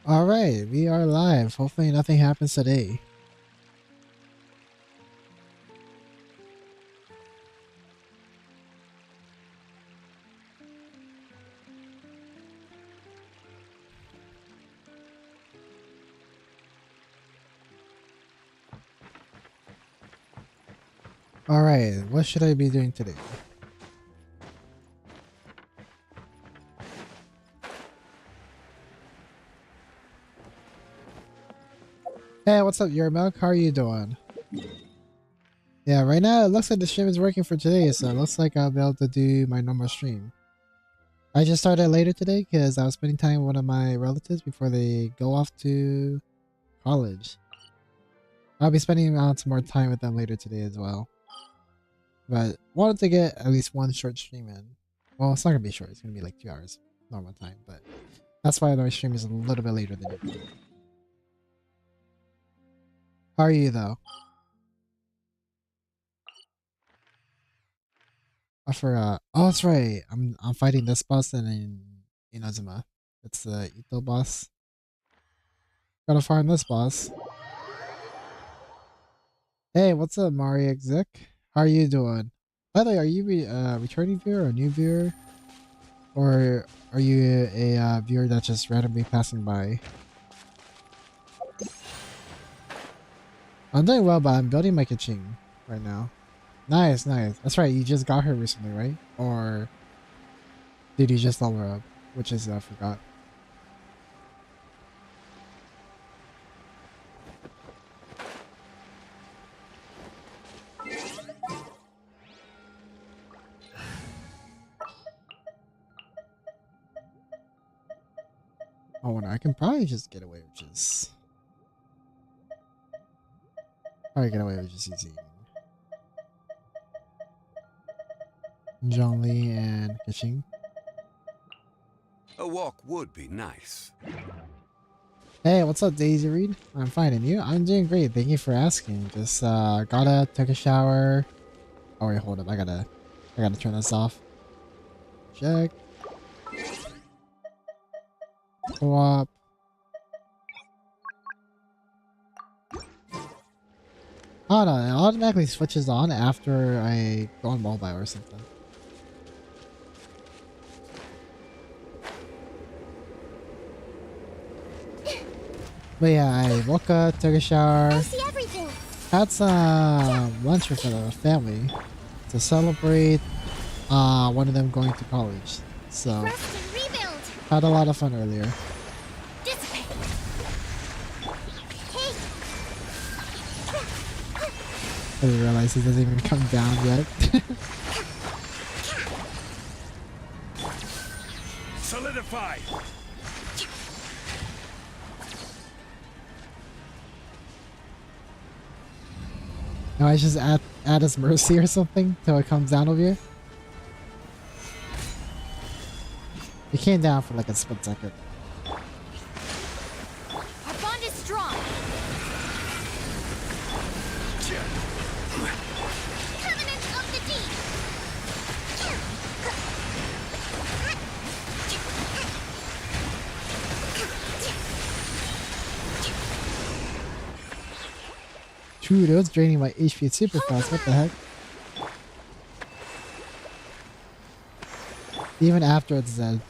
Alright, we are live. Hopefully nothing happens today. Alright, what should I be doing today? Hey, what's up, your milk? How are you doing? Yeah, right now it looks like the stream is working for today, so it looks like I'll be able to do my normal stream. I just started later today because I was spending time with one of my relatives before they go off to college. I'll be spending some more time with them later today as well. But wanted to get at least one short stream in. Well, it's not gonna be short, it's gonna be like 2 hours normal time, but that's why my stream is a little bit later than usual. How are you though? I forgot. Oh, that's right. I'm fighting this boss in Inazuma. It's the Ito boss. Gotta find this boss. Hey, what's up, Mario Exec? How are you doing? By the way, are you returning viewer or a new viewer? Or are you a viewer that's just randomly passing by? I'm doing well, but I'm building my kitchen right now. Nice, nice. That's right, you just got her recently, right? Or did you just level her up? Which is, I forgot. Oh, I can probably just get away with just... Probably get away with just using Zhongli and Keqing. A walk would be nice. Hey, what's up, Daisy Reed? I'm fine, and you? I'm doing great. Thank you for asking. Just gotta take a shower. Oh wait, hold up. I gotta turn this off. Check. Co-op. Oh no, it automatically switches on after I go on mobile or something. But yeah, I woke up, took a shower, had some lunch with the family to celebrate one of them going to college. So had a lot of fun earlier. I didn't realize it doesn't even come down yet. Solidify. No, I just add his mercy or something till it comes down over here. It came down for like a split second. Our bond is strong. Covenant of the deep. Dude, it was draining my HP super fast. What the heck? Even after it's dead.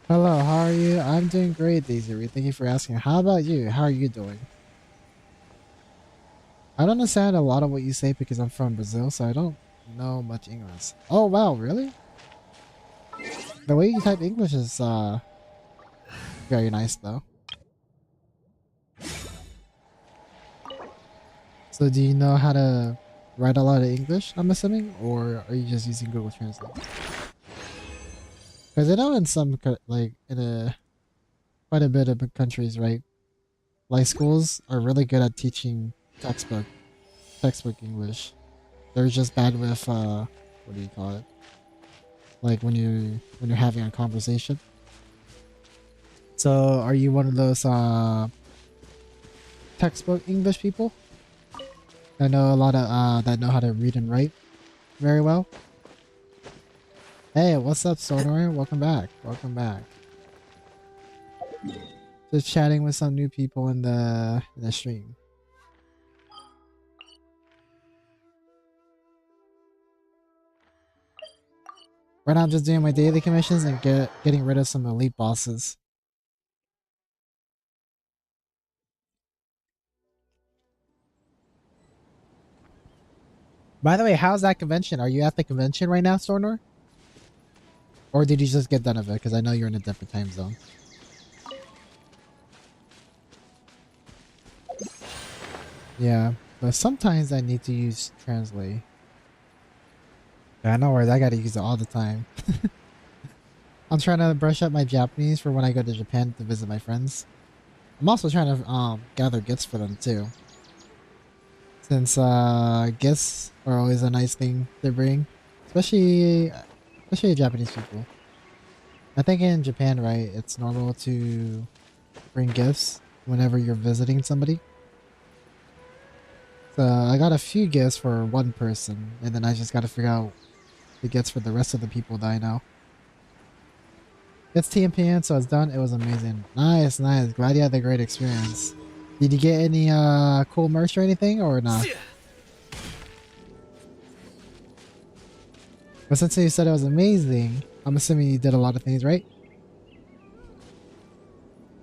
Hello, how are you? I'm doing great, Daisy Reed. Thank you for asking. How about you? How are you doing? I don't understand a lot of what you say because I'm from Brazil, so I don't know much English. Oh wow, really? The way you type English is very nice though. So do you know how to write a lot of English, I'm assuming? Or are you just using Google Translate? Because I know in some, like, quite a bit of countries, right? Like, schools are really good at teaching textbook English. They're just bad with, what do you call it? Like, when you're having a conversation. So, are you one of those, textbook English people? I know a lot of, that know how to read and write very well. Hey, what's up, Sonor? Welcome back. Welcome back. Just chatting with some new people in the stream. Right now, I'm just doing my daily commissions and getting rid of some elite bosses. By the way, how's that convention? Are you at the convention right now, Stornor? Or did you just get done of it? Because I know you're in a different time zone. Yeah, but sometimes I need to use Translate. Yeah, no worries. I gotta use it all the time. I'm trying to brush up my Japanese for when I go to Japan to visit my friends. I'm also trying to gather gifts for them too. Since gifts are always a nice thing to bring, especially Japanese people. I think in Japan, right, it's normal to bring gifts whenever you're visiting somebody. So I got a few gifts for one person, and then I just got to figure out the gifts for the rest of the people that I know. It's TMPN, so it's done. It was amazing. Nice, nice. Glad you had a great experience. Did you get any cool merch or anything, or not? But since you said it was amazing, I'm assuming you did a lot of things, right?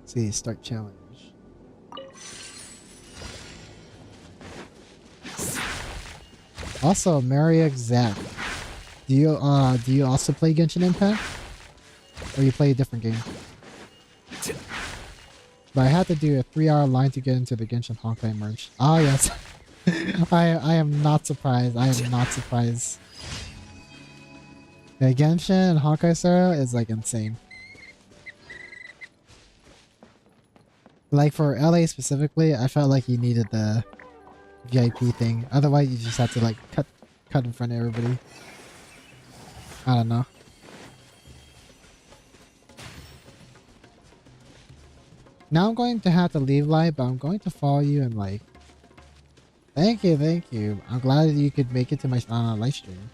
Let's see, start challenge. Also, Mario Zach. Do you also play Genshin Impact? Or you play a different game? But I had to do a 3-hour line to get into the Genshin Honkai merch. Ah, yes. I am not surprised. I am not surprised. Yeah, Genshin and Honkai Star is like insane. Like for LA specifically, I felt like you needed the VIP thing. Otherwise, you just have to like cut in front of everybody. I don't know. Now I'm going to have to leave live, but I'm going to follow you and like. Thank you, thank you. I'm glad you could make it to my live stream.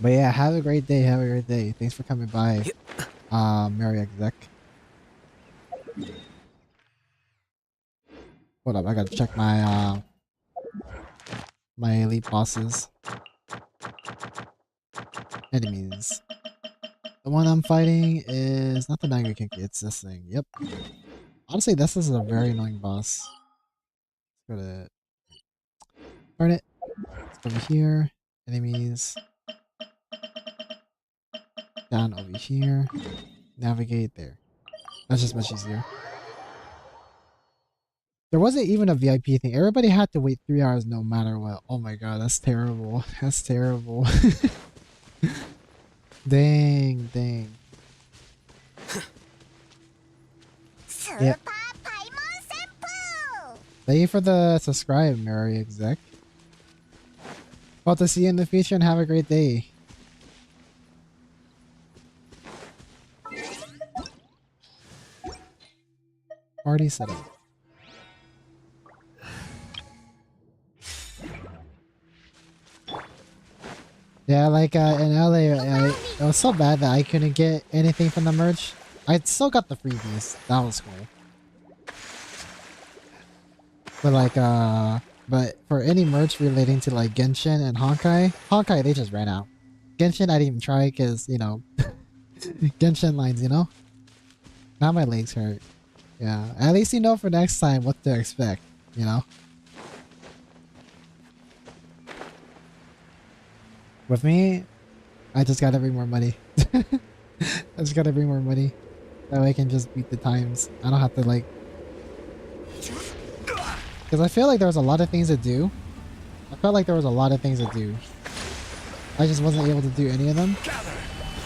But yeah, have a great day. Have a great day. Thanks for coming by, Mary Exec. Hold up, I gotta check my my elite bosses. Enemies. The one I'm fighting is not the Mango Kinky, it's this thing. Yep. Honestly, this is a very annoying boss. Let's go to turn it. Let's go over here. Enemies. Down over here. Navigate there. That's just much easier. There wasn't even a VIP thing. Everybody had to wait 3 hours no matter what. Oh my god, that's terrible. That's terrible. Dang, dang. Yeah. Thank you for the subscribe, Mary Exec. Hope to see you in the future and have a great day. Party setup. Yeah, like in LA, it was so bad that I couldn't get anything from the merch. I still got the freebies. That was cool. But like, but for any merch relating to like Genshin and Honkai, they just ran out. Genshin, I didn't even try because, you know, Genshin lines, you know? Now my legs hurt. Yeah, at least you know for next time what to expect, you know? With me, I just gotta bring more money. I just gotta bring more money. That way I can just beat the times. I don't have to like... Because I feel like there was a lot of things to do. I felt like there was a lot of things to do. I just wasn't able to do any of them.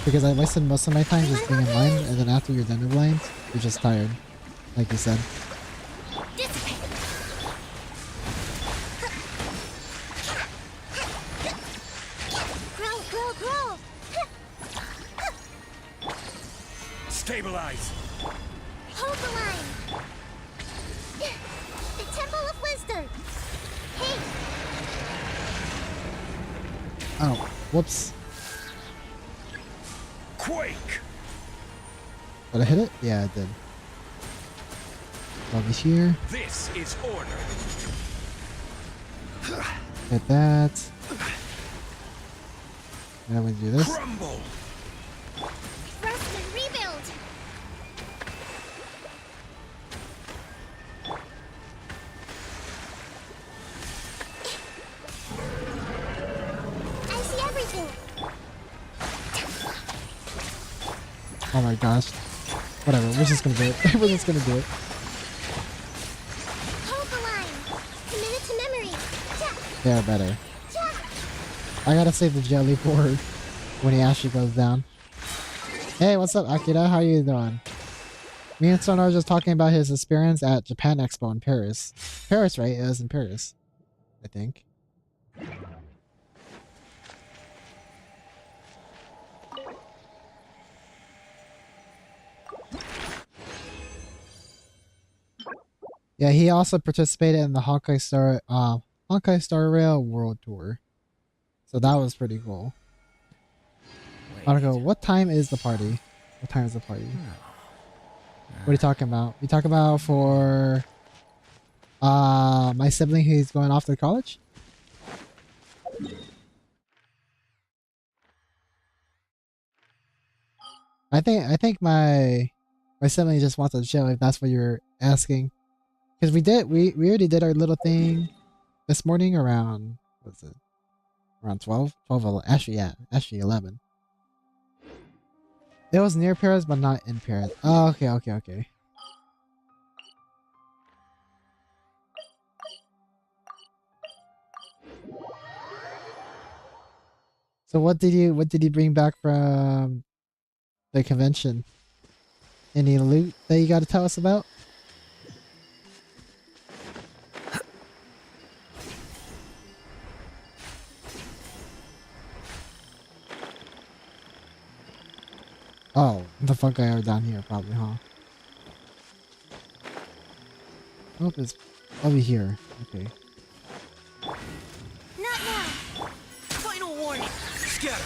Because I wasted most of my time just being in line, and then after you're done with lines, you're just tired. Like you said. Stabilize. Hold the line. The Temple of Wisdom. Hey. Oh. Whoops. Quake! Did I hit it? Yeah, I did. Over here. This is order. Hit that. And then we do this. Crumble! Rest and rebuild. I see everything. Oh my gosh. Whatever, we're just gonna do it. We're just gonna do it. Hold the line. Commit it to memory. Yeah, better. I gotta save the jelly for when he actually goes down. Hey, what's up, Akira? How you doing? Me and Sonar were just talking about his experience at Japan Expo in Paris. Paris, right? It was in Paris, I think. Yeah, he also participated in the Honkai Star Rail World Tour. So that was pretty cool. I don't go, what time is the party? What time is the party? What are you talking about? You talking about for my sibling who's going off to college? I think my sibling just wants to chill, if that's what you're asking. Because we already did our little thing this morning around, what's it? Around 12? 11. Actually, yeah. Actually, 11. It was near Paris, but not in Paris. Oh, okay. So what did you bring back from the convention? Any loot that you got to tell us about? Oh, the fun guy are down here probably, huh? Oh, it's over here. Okay. Not now. Final warning. Scatter!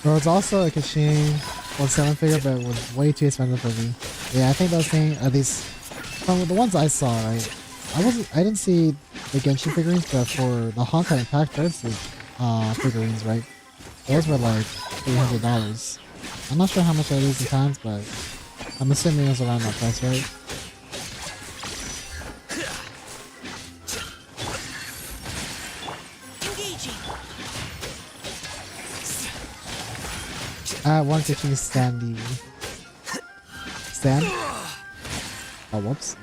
There was also like a Genshin 1.7 figure, but it was way too expensive for me. Yeah, I think those things, at least from the ones I saw, right? I didn't see the Genshin figurines, but for the Honkai Impact First figurines, right? Those were like $300. I'm not sure how much that is in times, but I'm assuming it was around that price, right? Engaging. I want to choose Stand. Oh, whoops.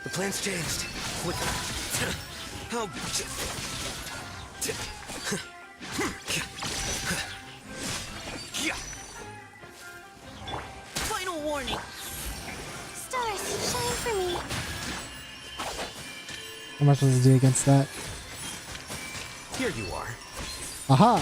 The plan's changed. Final warning. Stars, shine for me. How much does it do against that? Here you are. Aha!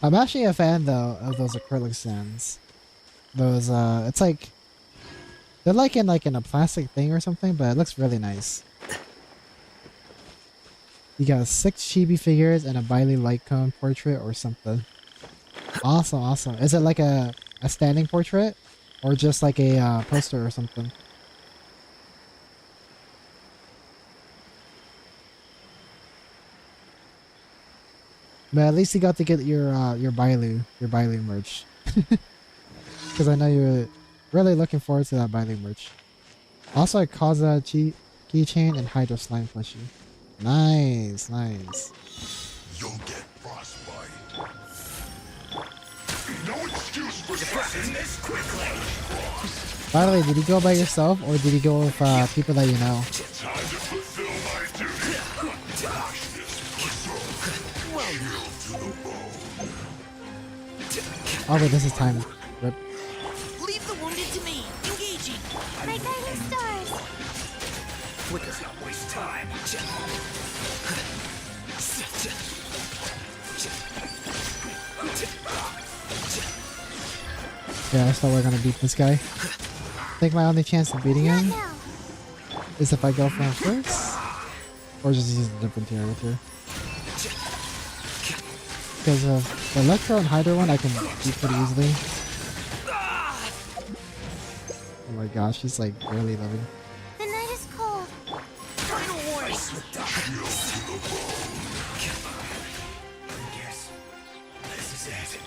I'm actually a fan though of those acrylic stands. Those it's like they're like in a plastic thing or something, but it looks really nice. You got 6 chibi figures and a Bailey light cone portrait or something. Awesome. Is it like a standing portrait or just like a poster or something? But at least you got to get your Bailey merch. Because I know you're really looking forward to that Bailey merch. Also, a Kaza keychain and Hydro Slime plushie. Nice. You'll get frostbite. No excuse for stressing this quickly. By the way, did you go by yourself or did you go with people that you know? Time to fulfill my duty. Wash this pursuit. Well, to the bone. Oh wait, this is time. Rip. Leave the wounded to me. Engaging. My guiding stars. Let's not waste time. Yeah, that's how we're gonna beat this guy. I think my only chance of beating Not him now. is if I go for him first, or just use a different tier with her. Because of the Electro and Hydra one, I can beat pretty easily. Oh my gosh, she's like barely living. The night is cold. Final warning. Yes. This is it.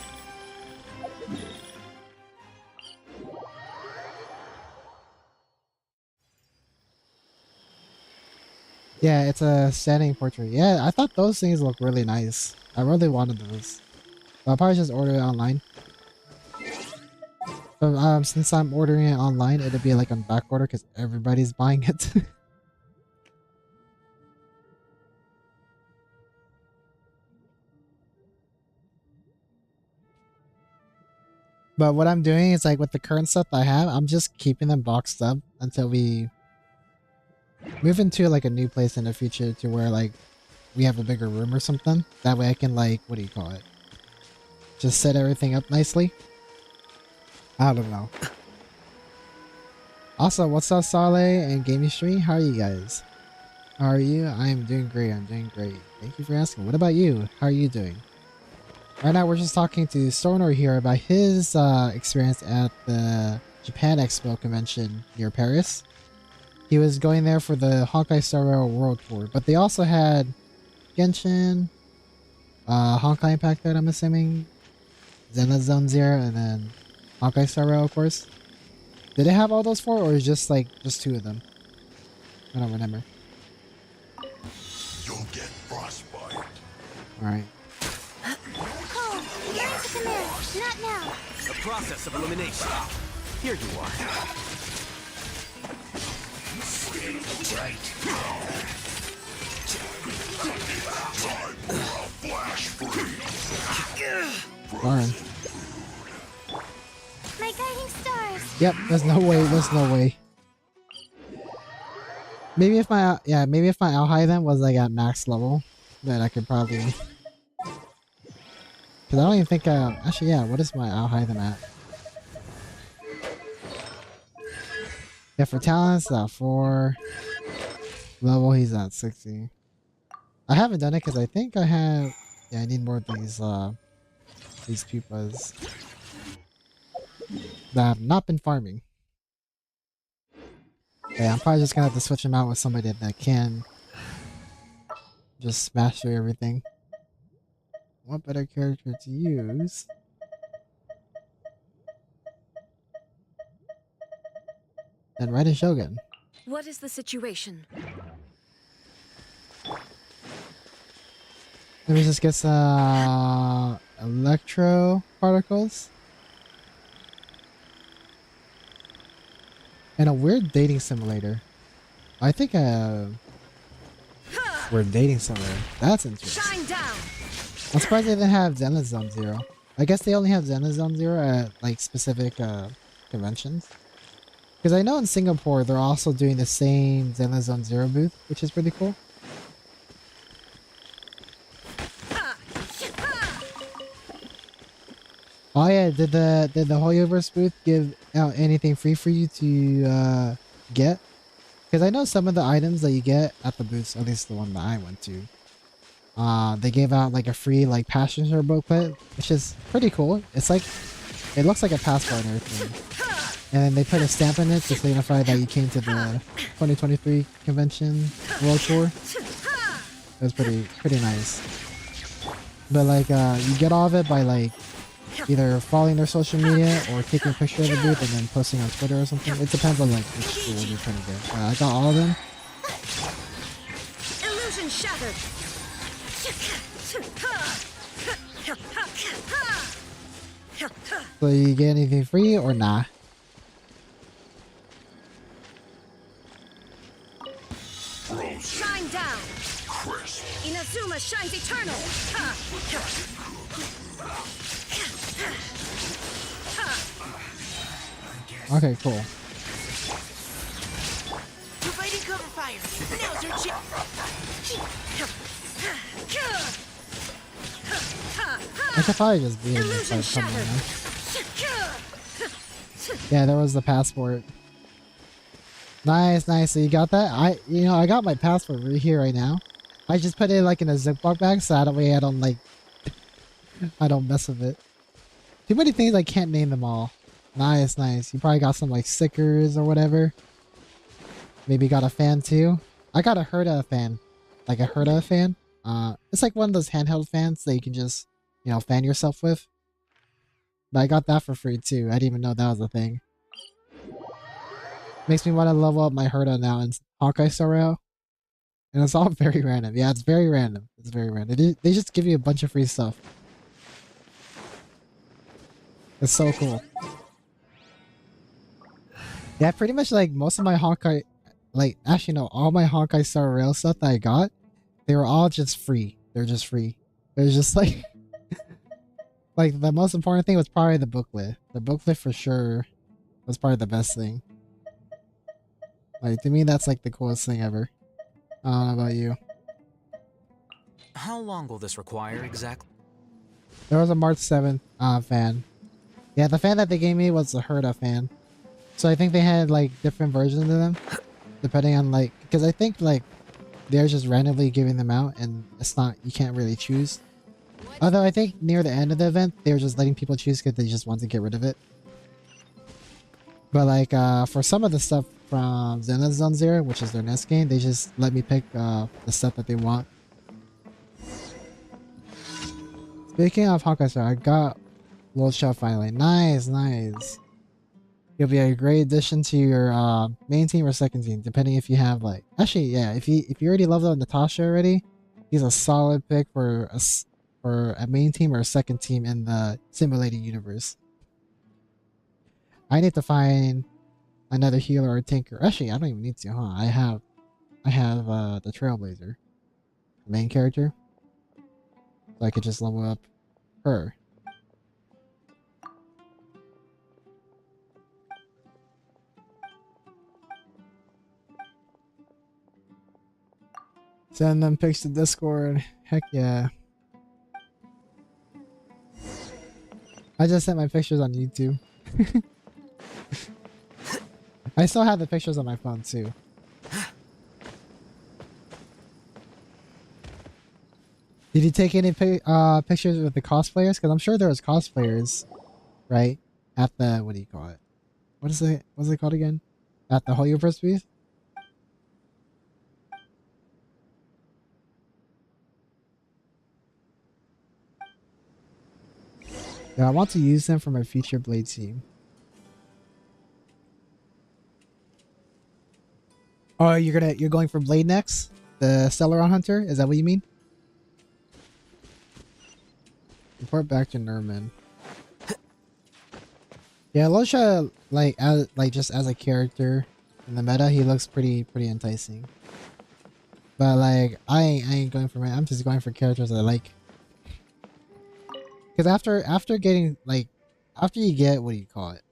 Yeah, it's a standing portrait. Yeah, I thought those things look really nice. I really wanted those. But I'll probably just order it online. But since I'm ordering it online, it'll be like on back order because everybody's buying it. But what I'm doing is like with the current stuff I have, I'm just keeping them boxed up until we move into like a new place in the future to where like we have a bigger room or something. That way I can like, what do you call it? Just set everything up nicely. I don't know. Also, what's up, Saleh and Gaming Stream? How are you guys? How are you? I am doing great. I'm doing great. Thank you for asking. What about you? How are you doing? Right now, we're just talking to Stoner here about his experience at the Japan Expo convention near Paris. He was going there for the Honkai Star Rail World Tour, but they also had Genshin, Honkai Impact that I'm assuming, Zenless Zone Zero, and then Honkai Star Rail, of course. Did it have all those four, or just like just two of them? I don't remember. You'll get frostbite. All right. Cold. Learn to command. Not now. The process of elimination. Here you are. Right. Flash freeze. Darn. My guiding stars. Yep. There's no way. There's no way. Maybe if my maybe if my Alhai then was like at max level, then I could probably. Cause I don't even think actually yeah. What is my Alhai then at? Yeah, for talents, 4. Level, he's at 60. I haven't done it because I think I have. Yeah, I need more of these pupas that have not been farming. Yeah, I'm probably just gonna have to switch them out with somebody that can just smash through everything. What better character to use? Then Raiden Shogun. What is the situation? Let me just get some electro particles. And a weird dating simulator. I think weird dating simulator. That's interesting. Shine down. I'm surprised they didn't have Zenless Zone Zero. I guess they only have Zenless Zone Zero at like specific conventions. Because I know in Singapore they're also doing the same Zenless Zone Zero booth, which is pretty cool. Oh yeah, did the Hoyoverse booth give out anything free for you to get? Because I know some of the items that you get at the booths, at least the one that I went to, they gave out like a free like passenger booklet, which is pretty cool. It's like, it looks like a passport and everything. And then they put a stamp in it to signify that you came to the 2023 convention world tour. It was pretty nice. But like you get all of it by like either following their social media or taking a picture of the booth and then posting on Twitter or something. It depends on like which tool you're trying to get. I got all of them. Illusion shattered. So you get anything free or nah? Shine down. Crisp. Inazuma shines eternal. Okay, cool. Providing cover fire. Now's your chance. I could probably just be in this Illusion fight somewhere. shattered. Yeah, there was the passport. Nice, nice. So you got that? I got my passport right here right now. I just put it like in a Ziploc bag so that way I don't like, I don't mess with it. Too many things I can't name them all. Nice, nice. You probably got some like stickers or whatever. Maybe got a fan too. I got a Herda fan. Like a Herda fan. It's like one of those handheld fans that you can just, fan yourself with. But I got that for free too. I didn't even know that was a thing. Makes me want to level up my Herda now in Honkai Star Rail. And it's all very random. Yeah, it's very random. It's very random. They just give you a bunch of free stuff. It's so cool. Yeah, pretty much like most of my Honkai, actually no, all my Honkai Star Rail stuff that I got, they were all just free. They're just free. It was just like, like the most important thing was probably the booklet. The booklet for sure was probably the best thing. Like to me, that's like the coolest thing ever. I don't know about you. How long will this require exactly? There was a March 7th fan. Yeah, the fan that they gave me was the Herda fan. So I think they had like different versions of them. Depending on like, because I think like they're just randomly giving them out and it's not, you can't really choose. Although I think near the end of the event, they were just letting people choose because they just want to get rid of it. But like for some of the stuff from Zenless Zero, which is their next game, they just let me pick the stuff that they want. Speaking of Honkai Star, I got World Shell finally. Nice, nice. He'll be a great addition to your main team or second team, depending if you have like. Actually, yeah, if you already leveled up Natasha already, he's a solid pick for a main team or a second team in the simulated universe. I need to find another healer or tanker. Actually, I don't even need to, huh? I have the Trailblazer, the main character, so I could just level up her. Send them pics to Discord. Heck yeah. I just sent my pictures on YouTube. I still have the pictures on my phone too. Did you take any pictures with the cosplayers? Because I'm sure there was cosplayers, right? At the, what do you call it? What's it called again? At the Hoyoverse booth? Yeah, I want to use them for my future Blade team. Oh, you're going for Blade next? The Celeron Hunter? Is that what you mean? Report back to Nerman. Yeah, Losha, just as a character in the meta, he looks pretty enticing. But like, I ain't going for I'm just going for characters I like. Because after getting after you get, what do you call it?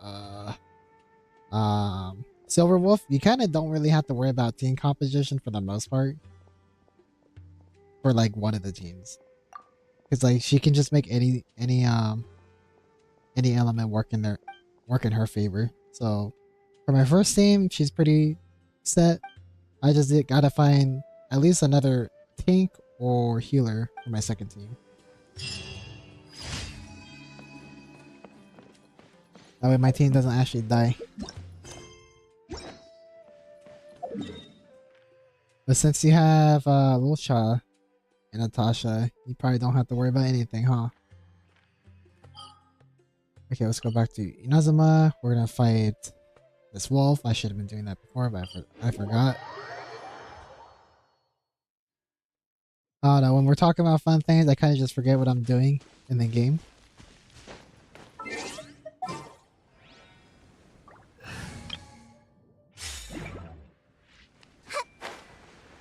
Silver Wolf, you kind of don't really have to worry about team composition for the most part. For like one of the teams, because like she can just make any element work in her favor. So for my first team, she's pretty set. I just gotta find at least another tank or healer for my second team. That way my team doesn't actually die. But since you have Lulcha and Natasha, you probably don't have to worry about anything, huh? Okay, let's go back to Inazuma. We're gonna fight this wolf. I should have been doing that before, but I forgot. Oh no, when we're talking about fun things, I kind of just forget what I'm doing in the game.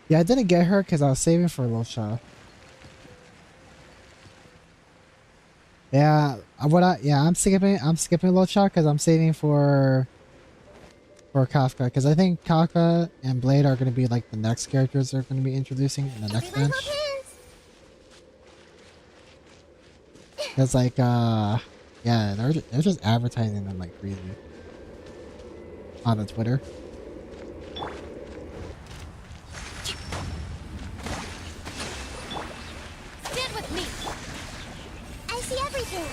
Yeah, I didn't get her because I was saving for Losha. Yeah, I'm skipping Losha because I'm saving for Kafka, because I think Kafka and Blade are going to be like the next characters they're going to be introducing in the next bench. It's like yeah, they're just advertising them like crazy. on the Twitter. Stand with me. I see everything.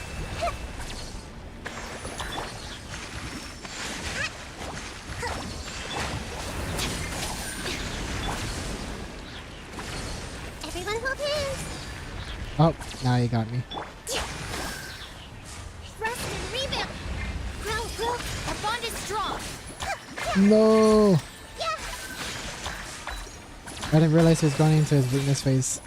Everyone hold hands. Oh, now you got me. Rest and rebound. Grow. Our bond is strong. No! Yeah. I didn't realize he was going into his weakness phase.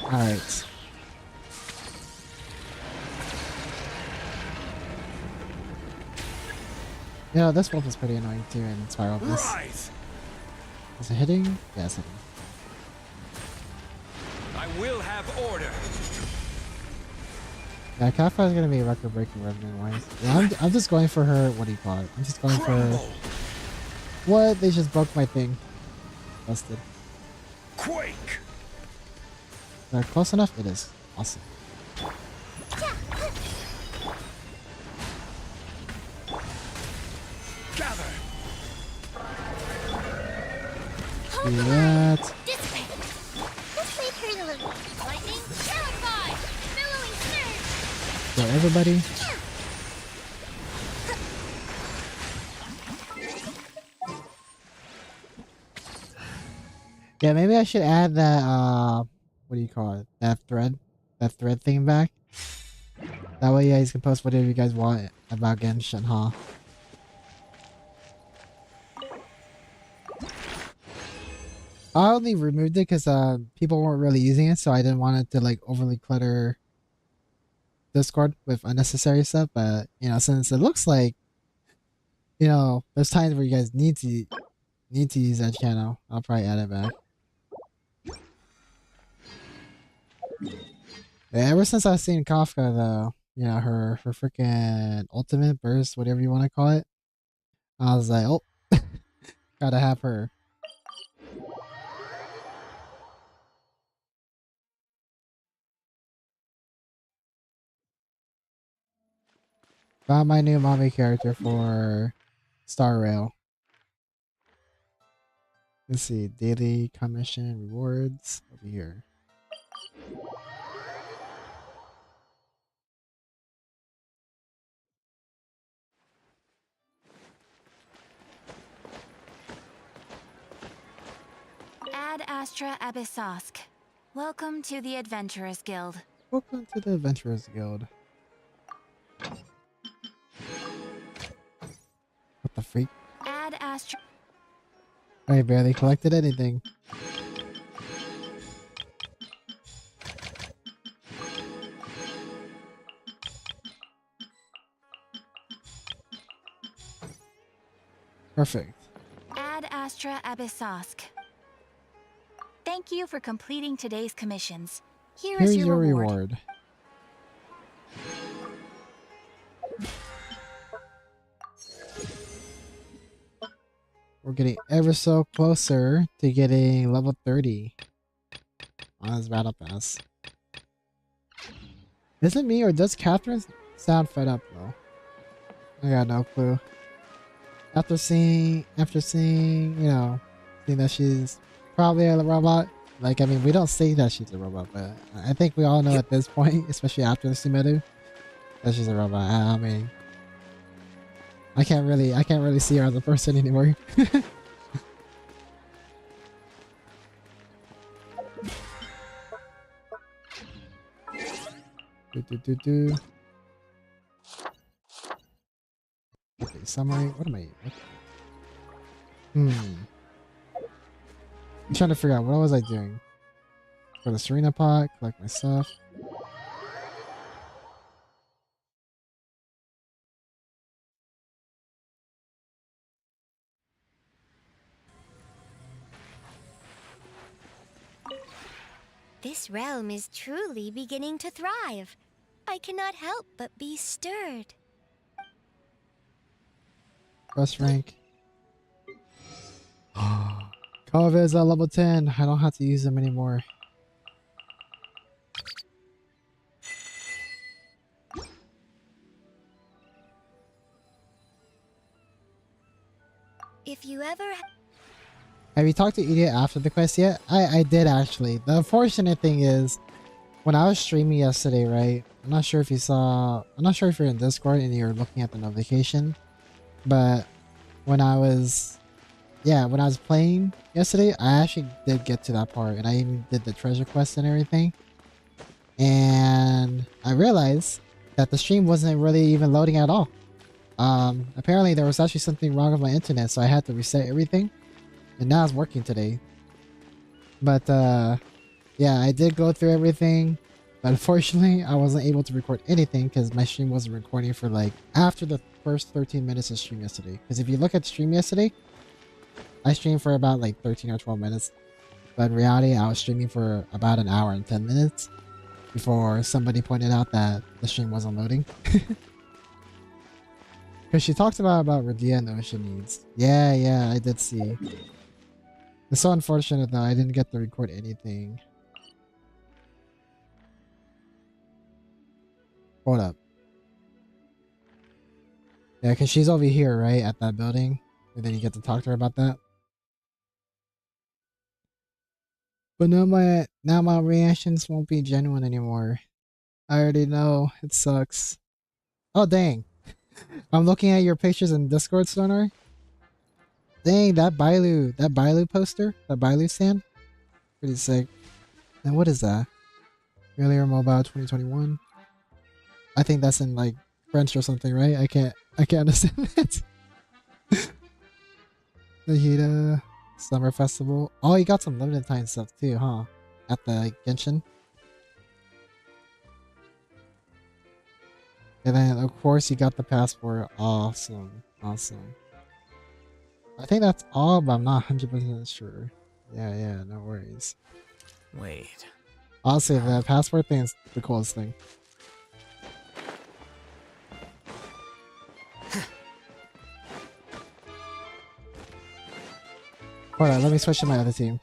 Alright. Yeah, this wolf is pretty annoying too in Spiral Bliss. Rise! Is it hitting? Yeah, it's hitting. I will have order. Yeah, Catfire is gonna be record breaking revenue wise. Yeah, I'm just going for her. What do you call it? I'm just going for. Crumble. What? They just broke my thing. Busted. Quake. Close enough? It is. Awesome. Gather. Do that. This way. This way, Curly. Lightning, terrified. Billowing surge. So everybody. Yeah, maybe I should add that. What do you call it? That thread thing back. That way, you guys can post whatever you guys want about Genshin, huh? I only removed it because people weren't really using it, so I didn't want it to like overly clutter Discord with unnecessary stuff. But you know, since it looks like, you know, there's times where you guys need to use that channel, I'll probably add it back. Yeah, ever since I've seen Kafka though, you know, her freaking ultimate burst, whatever you want to call it, I was like, oh, gotta have her. Found my new mommy character for Star Rail. Let's see, daily commission rewards over here. Ad Astra Abyssosk. Welcome to the Adventurers Guild. Welcome to the Adventurers Guild. What the freak? Ad Astra. I barely collected anything. Perfect. Ad Astra Abyssosk. Thank you for completing today's commissions. Here's your reward. We're getting ever so closer to getting level 30 on this battle pass. Is it me or does Catherine sound fed up though? I got no clue. After seeing, you know, seeing that she's probably a robot. Like, I mean, we don't say that she's a robot, but I think we all know at this point, especially after the Sumeru, that she's a robot. I mean, I can't really see her as a person anymore. Okay, summary. What am I? I'm trying to figure out what was I doing. For the Serena pot, collect my stuff. This realm is truly beginning to thrive. I cannot help but be stirred. Quest rank. Kova's at level 10. I don't have to use them anymore. whoever... Have you talked to Idiot after the quest yet? I did actually. The unfortunate thing is, when I was streaming yesterday, right? I'm not sure if you saw... I'm not sure if you're in Discord and you're looking at the notification. But when I was... Yeah, when I was playing yesterday, I actually did get to that part. And I even did the treasure quest and everything. And I realized that the stream wasn't really even loading at all. Apparently there was actually something wrong with my internet, so I had to reset everything. And now it's working today. But yeah, I did go through everything. But unfortunately, I wasn't able to record anything because my stream wasn't recording for like after the first 13 minutes of stream yesterday. Because if you look at the stream yesterday, I streamed for about like 13 or 12 minutes. But in reality, I was streaming for about an hour and 10 minutes before somebody pointed out that the stream wasn't loading. Because she talked about Radia and the ocean needs. Yeah, I did see. It's so unfortunate though, I didn't get to record anything. Hold up. Yeah, because she's over here, right? At that building. And then you get to talk to her about that. But now my reactions won't be genuine anymore. I already know. It sucks. Oh, dang. I'm looking at your pictures in Discord, Sonar. Dang, that Bailu poster, that Bailu stand, pretty sick. And what is that? Earlier Mobile 2021. I think that's in like French or something, right? I can't understand it. The Hida Summer Festival. Oh, you got some limited time stuff too, huh? At the Genshin. And then of course you got the passport. Awesome. I think that's all, but I'm not 100% sure. Yeah, no worries. Wait. Honestly, the passport thing is the coolest thing. Hold on, let me switch to my other team.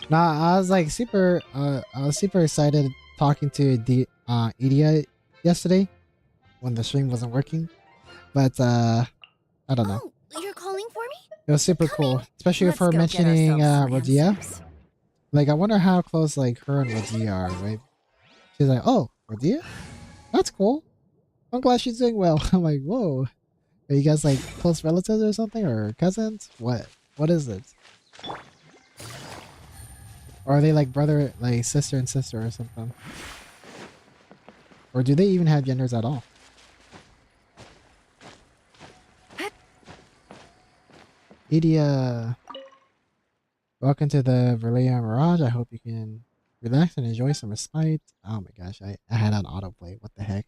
Nah, I was like super excited talking to Idia yesterday when the stream wasn't working. But I don't know. Oh, you're calling for me? It was super cool, especially with Let's her go get mentioning ourselves some Radia. answers. Like, I wonder how close like her and Radia are, right? She's like, oh, Radia? That's cool. I'm glad she's doing well. I'm like, whoa. Are you guys like close relatives or something? Or cousins? What? What is it? Or are they like brother, like sister and sister or something? Or do they even have genders at all? Idia, welcome to the Verlia Mirage. I hope you can relax and enjoy some respite. Oh my gosh, I had an autoplay. What the heck?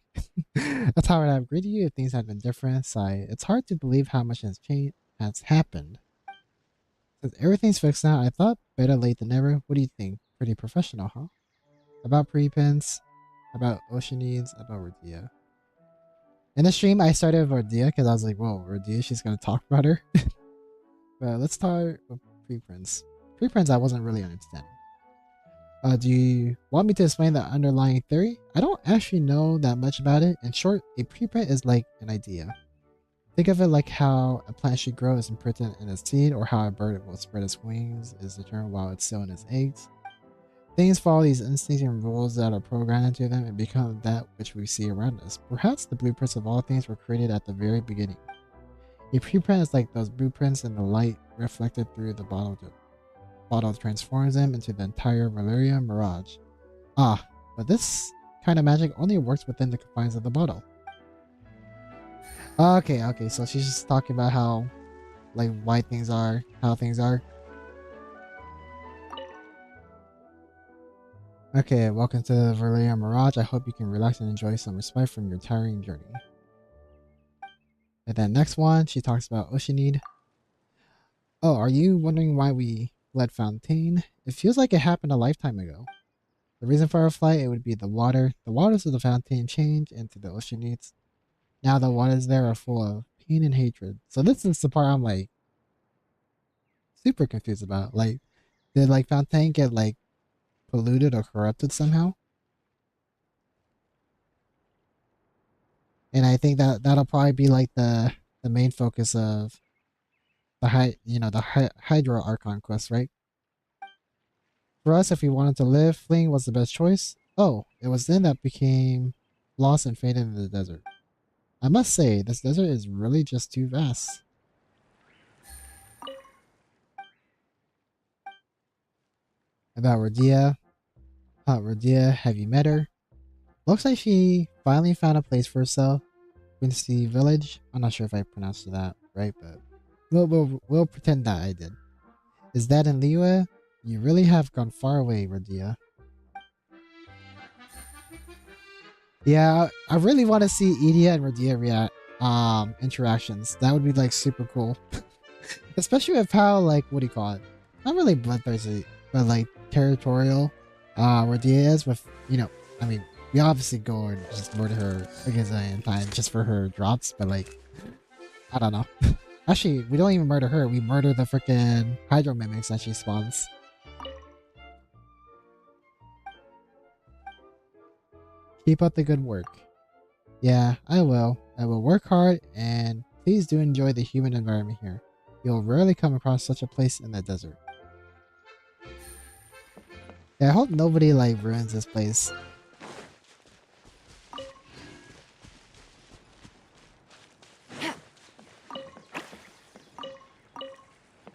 That's how I'd greeted you if things had been different. It's hard to believe how much has happened. Since everything's fixed now, I thought better late than never. What do you think? Pretty professional, huh? About preprints, about ocean needs, about Radia. In the stream, I started with Radia because I was like, whoa, Radia, she's gonna talk about her. But let's start with preprints. Preprints I wasn't really understanding. Do you want me to explain the underlying theory? I don't actually know that much about it. In short, a preprint is like an idea. Think of it like how a plant should grow is imprinted in its seed, or how a bird will spread its wings is determined while it's still in its eggs. Things follow these instincts and rules that are programmed into them and become that which we see around us. Perhaps the blueprints of all things were created at the very beginning. A preprint is like those blueprints, and the light reflected through the bottle transforms them into the entire Valeria Mirage. Ah, but this kind of magic only works within the confines of the bottle. Okay, so she's just talking about how, like, why things are, how things are. Okay, welcome to the Valeria Mirage. I hope you can relax and enjoy some respite from your tiring journey. And then next one, she talks about Oceanid. Oh, are you wondering why we fled Fontaine? It feels like it happened a lifetime ago. The reason for our flight, it would be the water. The waters of the Fontaine change into the Oceanids. Now the waters there are full of pain and hatred. So this is the part I'm like super confused about. Like, did like Fontaine get like polluted or corrupted somehow? And I think that that'll probably be like the main focus of the Hydro Archon quest, right? For us, if we wanted to live, fleeing was the best choice. Oh, it was then that became lost and faded in the desert. I must say, this desert is really just too vast. About Radia. Radia, have you met her? Looks like she finally found a place for herself. Quincy Village. I'm not sure if I pronounced that right, but we'll pretend that I did. Is that in Liyue? You really have gone far away, Radia. Yeah, I really want to see Edea and Radia interactions. That would be like super cool. Especially with how, like, what do you call it? Not really bloodthirsty, but like territorial Radia is with, you know, I mean, we obviously go and just murder her a gazillion times just for her drops, but like, I don't know. Actually, we don't even murder her, we murder the freaking Hydro Mimics that she spawns. Keep up the good work. Yeah, I will. I will work hard, and please do enjoy the human environment here. You'll rarely come across such a place in the desert. Yeah, I hope nobody like ruins this place.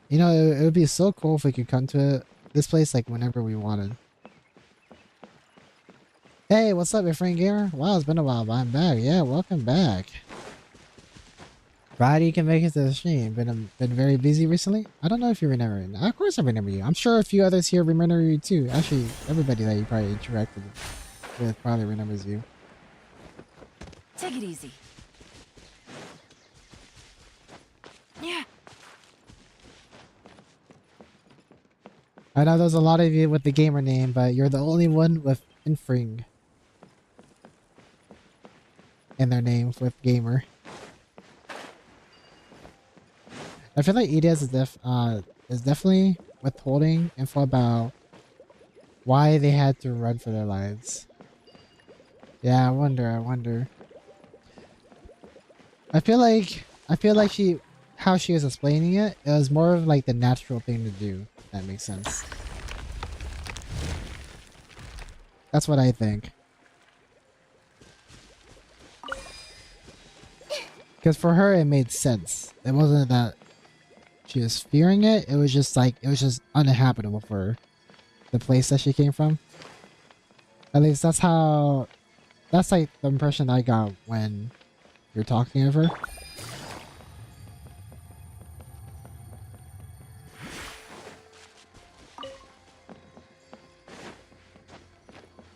You know, it would be so cool if we could come to this place like whenever we wanted. Hey, what's up, your friend gamer? Wow, it's been a while, but I'm back. Yeah, welcome back. Glad you can make it to the stream. Been very busy recently. I don't know if you remember me. Of course I remember you. I'm sure a few others here remember you too. Actually, everybody that you probably interacted with probably remembers you. Take it easy. Yeah. I know there's a lot of you with the gamer name, but you're the only one with Infring in their name with gamer. I feel like EDS is definitely withholding info about why they had to run for their lives. Yeah, I wonder. I feel like how she was explaining it, it was more of like the natural thing to do, if that makes sense. That's what I think. Because for her, it made sense. It wasn't that she was fearing it. It was just like, it was just uninhabitable for her. The place that she came from. At least that's like the impression I got when you're talking of her.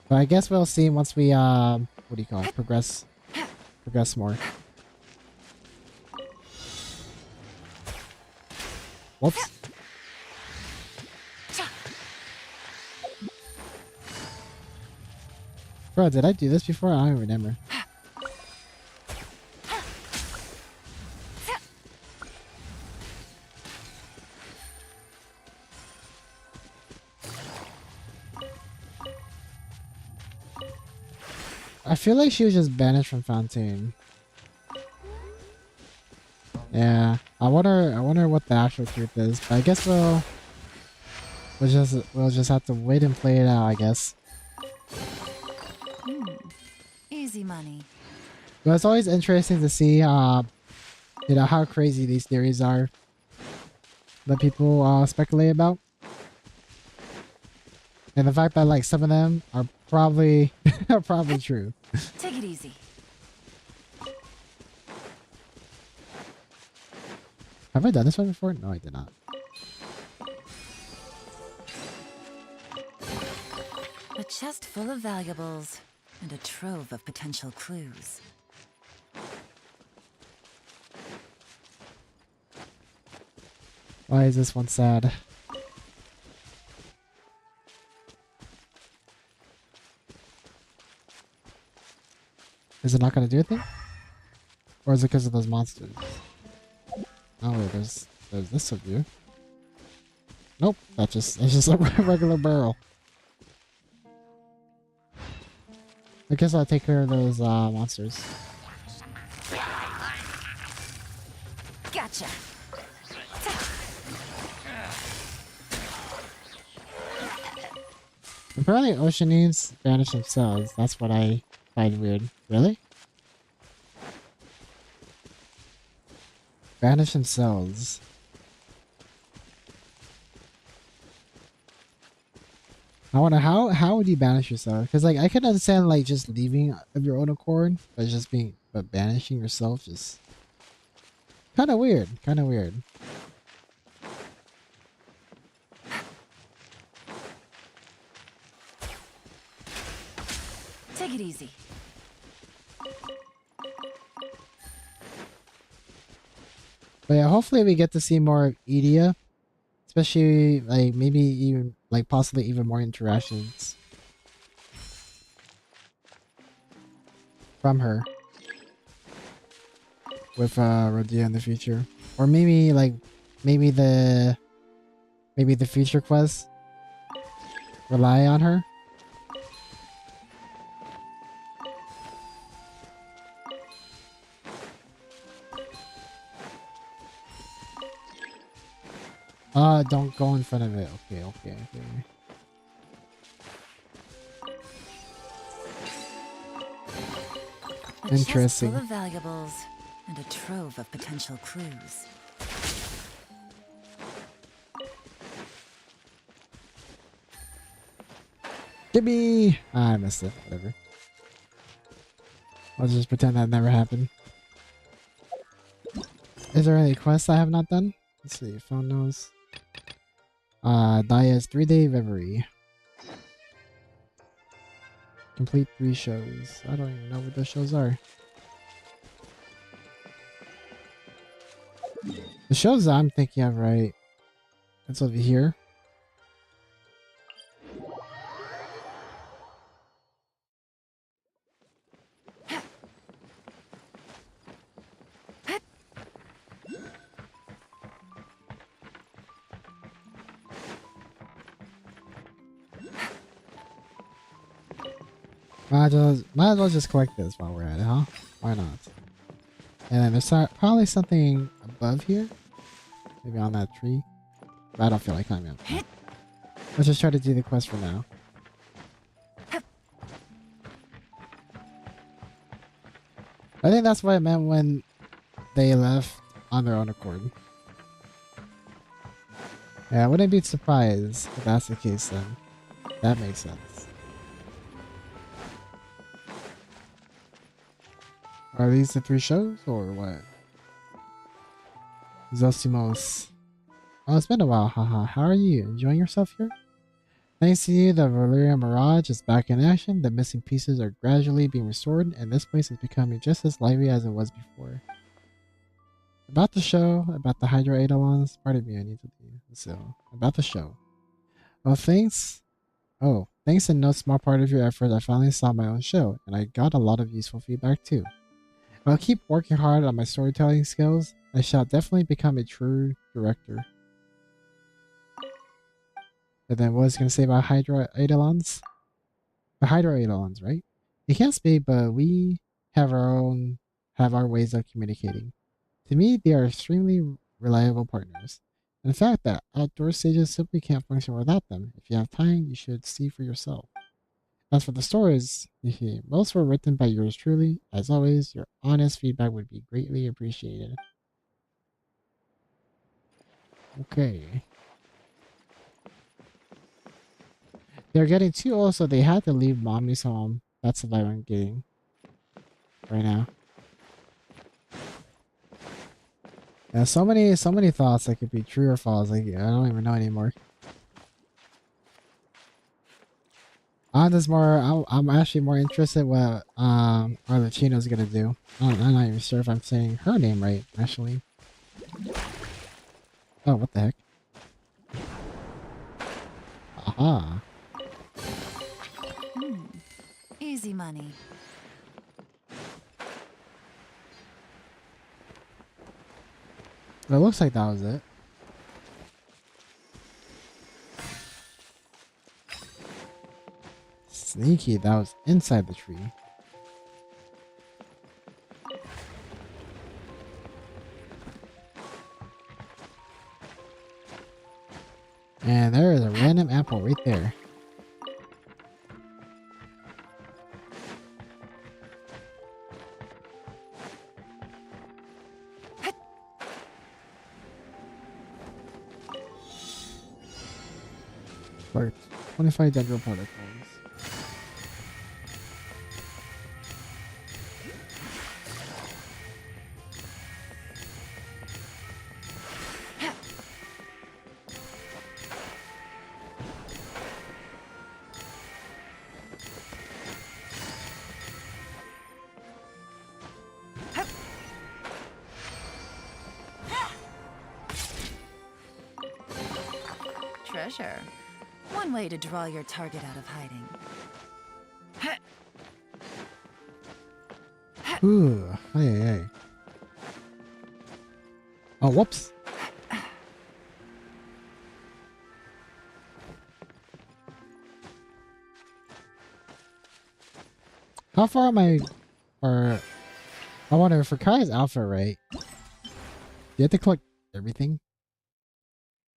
But I guess we'll see once we, what do you call it? Progress more. Whoops. Bro, did I do this before? I don't remember. I feel like she was just banished from Fontaine. Yeah, I wonder what the actual truth is. But I guess we'll just have to wait and play it out, I guess. Easy money. But it's always interesting to see, you know, how crazy these theories are that people speculate about, and the fact that like some of them are probably true. Take it easy. Have I done this one before? No, I did not. A chest full of valuables and a trove of potential clues. Why is this one sad? Is it not gonna do a thing? Or is it because of those monsters? Oh wait, there's this of you. Nope, it's just a regular barrel. I guess I'll take care of those monsters. Gotcha. Apparently Oceanines banish themselves. That's what I find weird. Really? Banish themselves. I wonder how would you banish yourself? Because like I can understand like just leaving of your own accord, but banishing yourself just kind of weird. Kind of weird. Take it easy. But yeah, hopefully we get to see more of Edia, especially like maybe even like possibly even more interactions from her with Rodia in the future, or maybe like maybe the future quests rely on her. Don't go in front of it. Okay. A Interesting. chest full of valuables and a trove of potential clues. Gimme! Ah, I missed it. Whatever. I'll just pretend that never happened. Is there any quests I have not done? Let's see. Found those. Daya's 3-day reverie. Complete 3 shows. I don't even know what those shows are. The shows that I'm thinking of, right? It's over here. Might as well just collect this while we're at it, huh? Why not? And then there's probably something above here. Maybe on that tree. But I don't feel like climbing up. Let's just try to do the quest for now. I think that's what it meant when they left on their own accord. Yeah, I wouldn't be surprised if that's the case then. That makes sense. Are these the 3 shows or what? Zosimos. Oh, it's been a while, haha. How are you? Enjoying yourself here? Thanks to you, the Valyria Mirage is back in action. The missing pieces are gradually being restored, and this place is becoming just as lively as it was before. About the show, about the Hydro Eidolons. Pardon me, I need to leave. So, about the show. Thanks in no small part of your effort, I finally saw my own show, and I got a lot of useful feedback too. I'll keep working hard on my storytelling skills. I shall definitely become a true director. And then what was I going to say about Hydro Eidolons? The Hydro Eidolons, right? They can't speak, but we have our ways of communicating. To me, they are extremely reliable partners. And the fact that outdoor stages simply can't function without them. If you have time, you should see for yourself. As for the stories, most were written by yours truly. As always, your honest feedback would be greatly appreciated. Okay. They're getting too old, so they had to leave mommy's home. That's the vibe I'm getting right now. Yeah, so many thoughts that could be true or false. Like I don't even know anymore. I'm actually more interested what Arlecchino's gonna do. I'm not even sure if I'm saying her name right, actually. Oh, what the heck? Aha. Easy money. It looks like that was it. Sneaky, that was inside the tree. And there is a random apple right there. Like 25 dendro particles. Treasure. One way to draw your target out of hiding. Ooh, hey. Oh, whoops. How far am I? Or I wonder for Kai's alpha, right? You have to collect everything.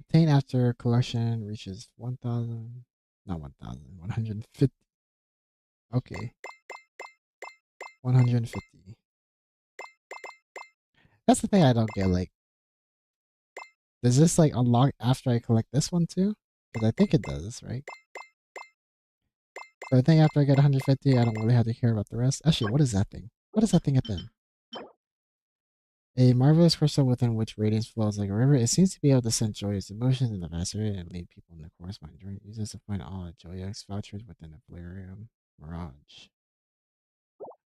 Obtain after collection reaches 1,000. Not 1,000. 150. Okay. 150. That's the thing I don't get. Like, does this like unlock after I collect this one too? Because I think it does, right? So I think after I get 150, I don't really have to care about the rest. Actually, what is that thing? What is that thing at then? A marvelous crystal within which radiance flows like a river. It seems to be able to send joyous emotions in the vast area and lead people in the corresponding journey. Uses to find all the joyous vouchers within a Valerium Mirage.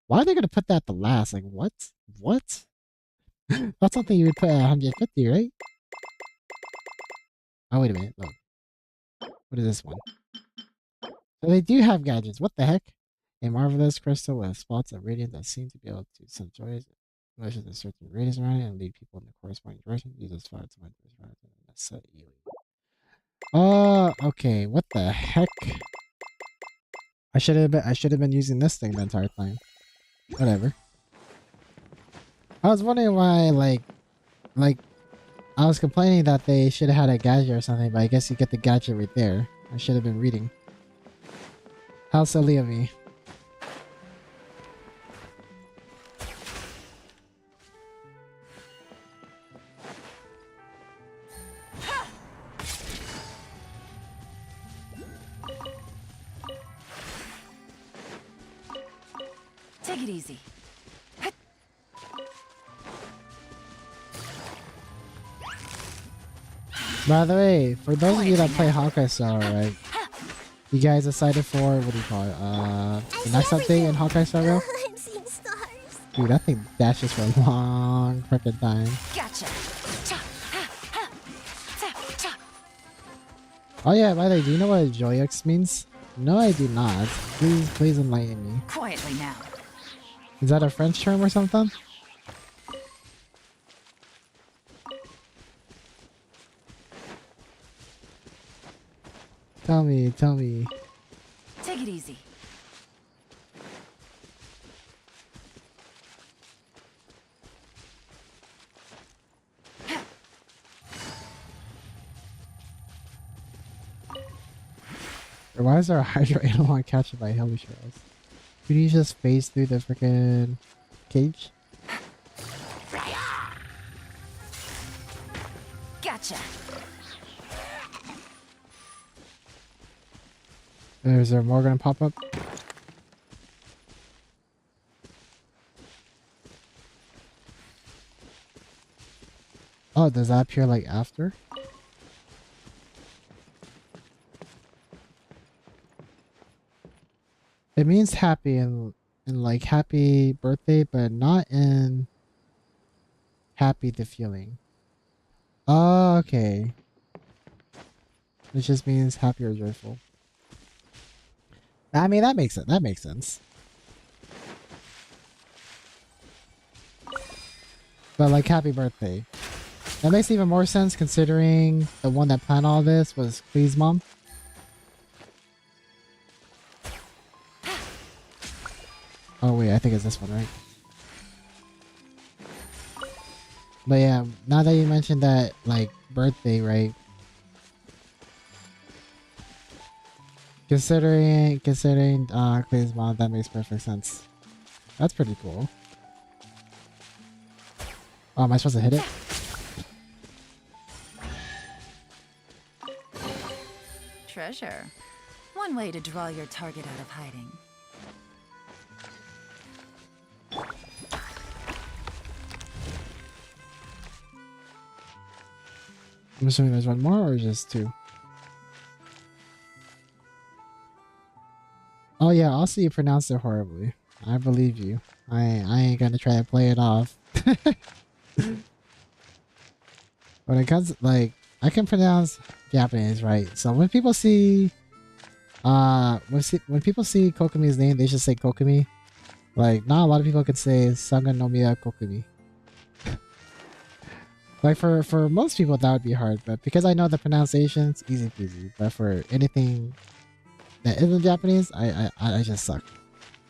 Why are they going to put that the last? Like, what? What? That's something you would put at 150, right? Oh, wait a minute. Look. What is this one? So they do have gadgets. What the heck? A marvelous crystal with spots of radiance that seem to be able to send joyous emotions in certain radius around it and lead people in the corresponding direction. Use this fire to find this okay. What the heck? I should have been using this thing the entire time. Whatever. I was wondering why, like, I was complaining that they should have had a gadget or something, but I guess you get the gadget right there. I should have been reading. How silly of me. Take it easy. By the way, for those of you that play Hawkeye Star, right? You guys excited for, what do you call it? The next update in Hawkeye Star Rail? I'm seeing stars. Dude, that thing dashes for a long freaking time. Gotcha. Oh yeah, by the way, do you know what Joyux means? No, I do not. Please enlighten me. Quietly now. Is that a French term or something? Tell me. Take it easy. Why is there a Hydra? I don't want to catch it by Hilly Trails. Could you just phase through the freaking cage? Gotcha. Is there more gonna pop up? Oh, does that appear like after? It means happy in like happy birthday, but not in happy the feeling. Oh, okay. It just means happy or joyful. I mean, that makes sense. That makes sense. But like happy birthday. That makes even more sense considering the one that planned all this was Klee's mom. Oh wait, I think it's this one, right? But yeah, now that you mentioned that, like, birthday, right? Considering Klee's mom, that makes perfect sense. That's pretty cool. Oh, am I supposed to hit it? Treasure. One way to draw your target out of hiding. I'm assuming there's one more or just two? Oh yeah, also you pronounced it horribly. I believe you. I ain't gonna try to play it off. When it comes like I can pronounce Japanese right. So when people see when people see Kokumi's name, they just say Kokumi. Like not a lot of people can say Sanganomiya Kokumi. Like for most people that would be hard, but because I know the pronunciations, easy peasy. But for anything that isn't Japanese, I just suck.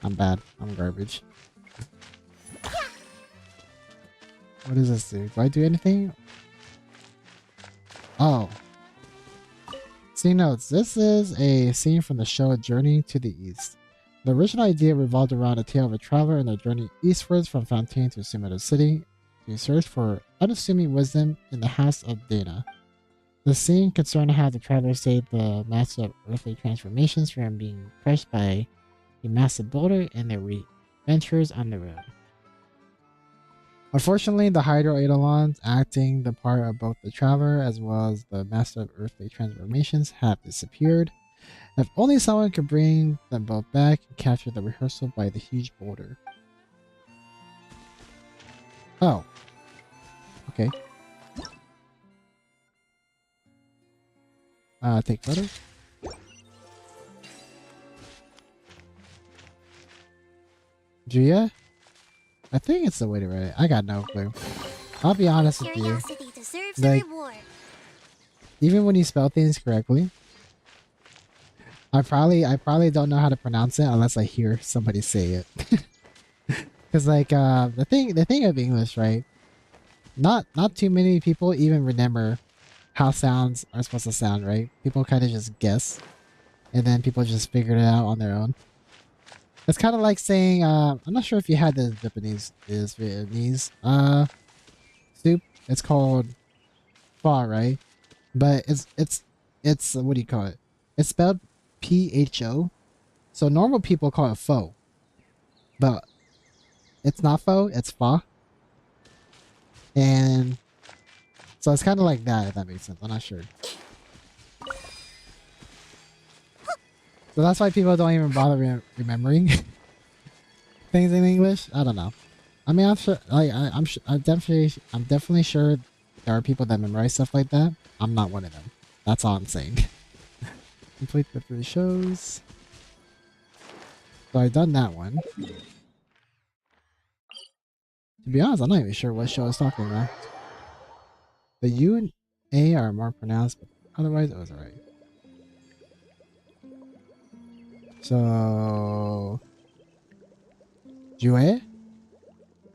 I'm bad. I'm garbage. What does this do? Do I do anything? Oh. See notes. This is a scene from the show Journey to the East. The original idea revolved around a tale of a traveler and their journey eastwards from Fontaine to Sumeru City to search for unassuming wisdom in the house of Dana. The scene concerned how the traveler saved the master of earthly transformations from being crushed by a massive boulder and their ventures on the road. Unfortunately, the Hydro Eidolons acting the part of both the traveler as well as the master of earthly transformations have disappeared. If only someone could bring them both back and capture the rehearsal by the huge boulder. Oh. Okay. Take photo. Julia? I think it's the way to write it. I got no clue. I'll be honest with you. Curiosity deserves Like, a reward. Even when you spell things correctly, I probably don't know how to pronounce it unless I hear somebody say it. Cause like the thing of English, right? Not too many people even remember how sounds are supposed to sound, right? People kind of just guess, and then people just figured it out on their own. It's kind of like saying, I'm not sure if you had the Vietnamese soup. It's called pho, right? But it's what do you call it? It's spelled PHO. So normal people call it pho, but it's not pho. It's pho. And so it's kind of like that, if that makes sense. I'm not sure. So that's why people don't even bother remembering things in English. I don't know. I mean, I'm sure. Like, I'm definitely sure there are people that memorize stuff like that. I'm not one of them. That's all I'm saying. Complete the 3 shows. So I've done that one. To be honest, I'm not even sure what show I was talking about. The U and A are more pronounced, but otherwise it was alright. So... Jouer?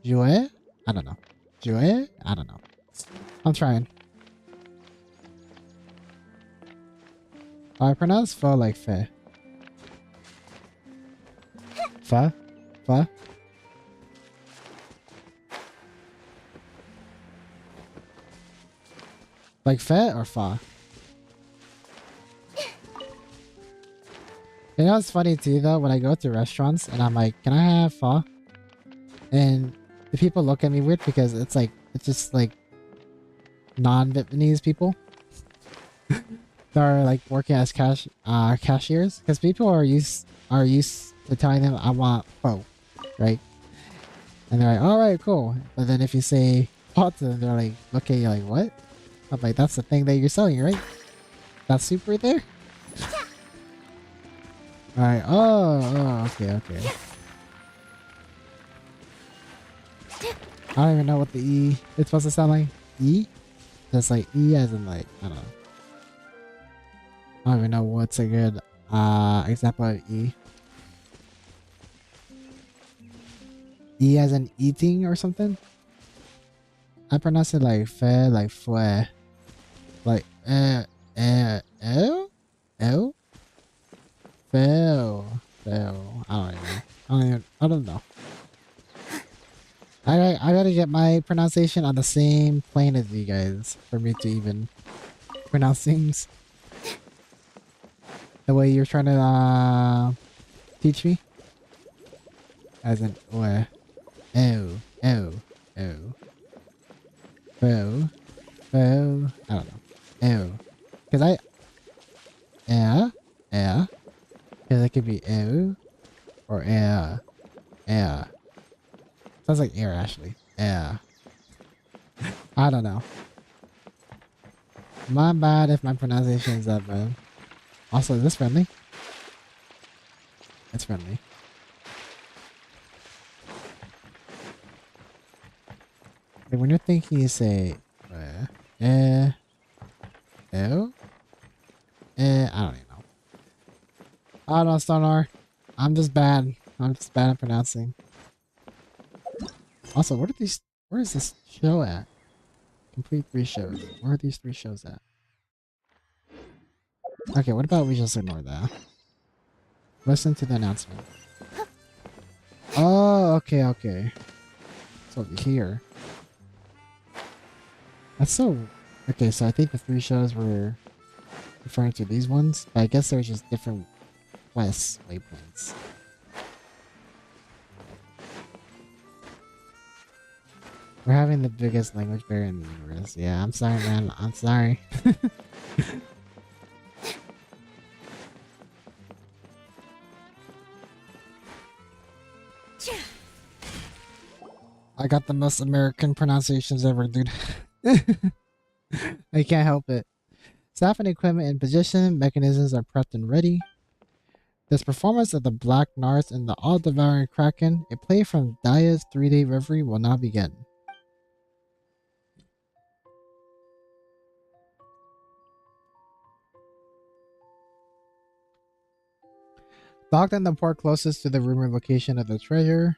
Jouer? I don't know. Jouer? I don't know. I'm trying. I pronounce pho like fe. Pho? Pho? Like fe or fa? You know what's funny too though, when I go to restaurants and I'm like, can I have pho? And the people look at me weird because it's just like non-Vietnamese people that are like working as cashiers, because people are used to telling them I want pho, right? And they're like, all right, cool. But then if you say pho to them, they're like, look at you like, what? I'm like, that's the thing that you're selling, right? That soup right there? Alright, oh, okay. I don't even know what the E is supposed to sound like. E? That's like E as in like, I don't know. I don't even know what's a good example of E. E as in eating or something? I pronounce it like fe, like fue. Like, ew? Fail. I don't know. I gotta get my pronunciation on the same plane as you guys for me to even pronounce things. The way you're trying to teach me? As in, what? Oh, oh, oh. Oh, oh. I don't know. Oh. Because yeah, yeah. Because it could be oh, or yeah, yeah. Sounds like air, actually. Yeah. I don't know. My bad if my pronunciation is that bad. Also, is this friendly? It's friendly. Like when you're thinking, you say, oh, I don't even know. I don't know, Stonar. I'm just bad. I'm just bad at pronouncing. Also, where is this show at? Complete 3 shows. Where are these 3 shows at? Okay, what about we just ignore that? Listen to the announcement. Oh, okay, okay. It's over here. That's so... Okay, so I think the 3 shows were referring to these ones, but I guess they're just different quest waypoints. We're having the biggest language barrier in the universe. Yeah, I'm sorry, man. I'm sorry. I got the most American pronunciations ever, dude. I can't help it. Staff and equipment in position, mechanisms are prepped and ready. This performance of the Black Nars and the all-devouring Kraken, a play from Daya's 3-day reverie, will now begin. Docked in the port closest to the rumored location of the treasure,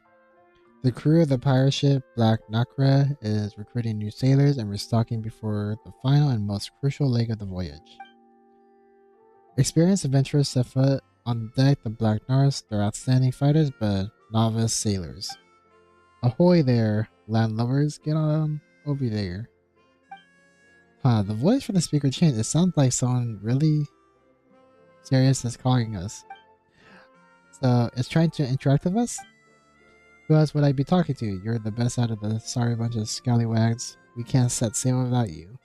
the crew of the pirate ship Black Nakra is recruiting new sailors and restocking before the final and most crucial leg of the voyage. Experienced adventurers set foot on deck the Black Nars. They're outstanding fighters, but novice sailors. Ahoy there, landlubbers! Get on over there. Huh, the voice from the speaker changed. It sounds like someone really serious is calling us. So, it's trying to interact with us? Who else would I be talking to? You're the best out of the sorry bunch of scallywags. We can't set sail without you.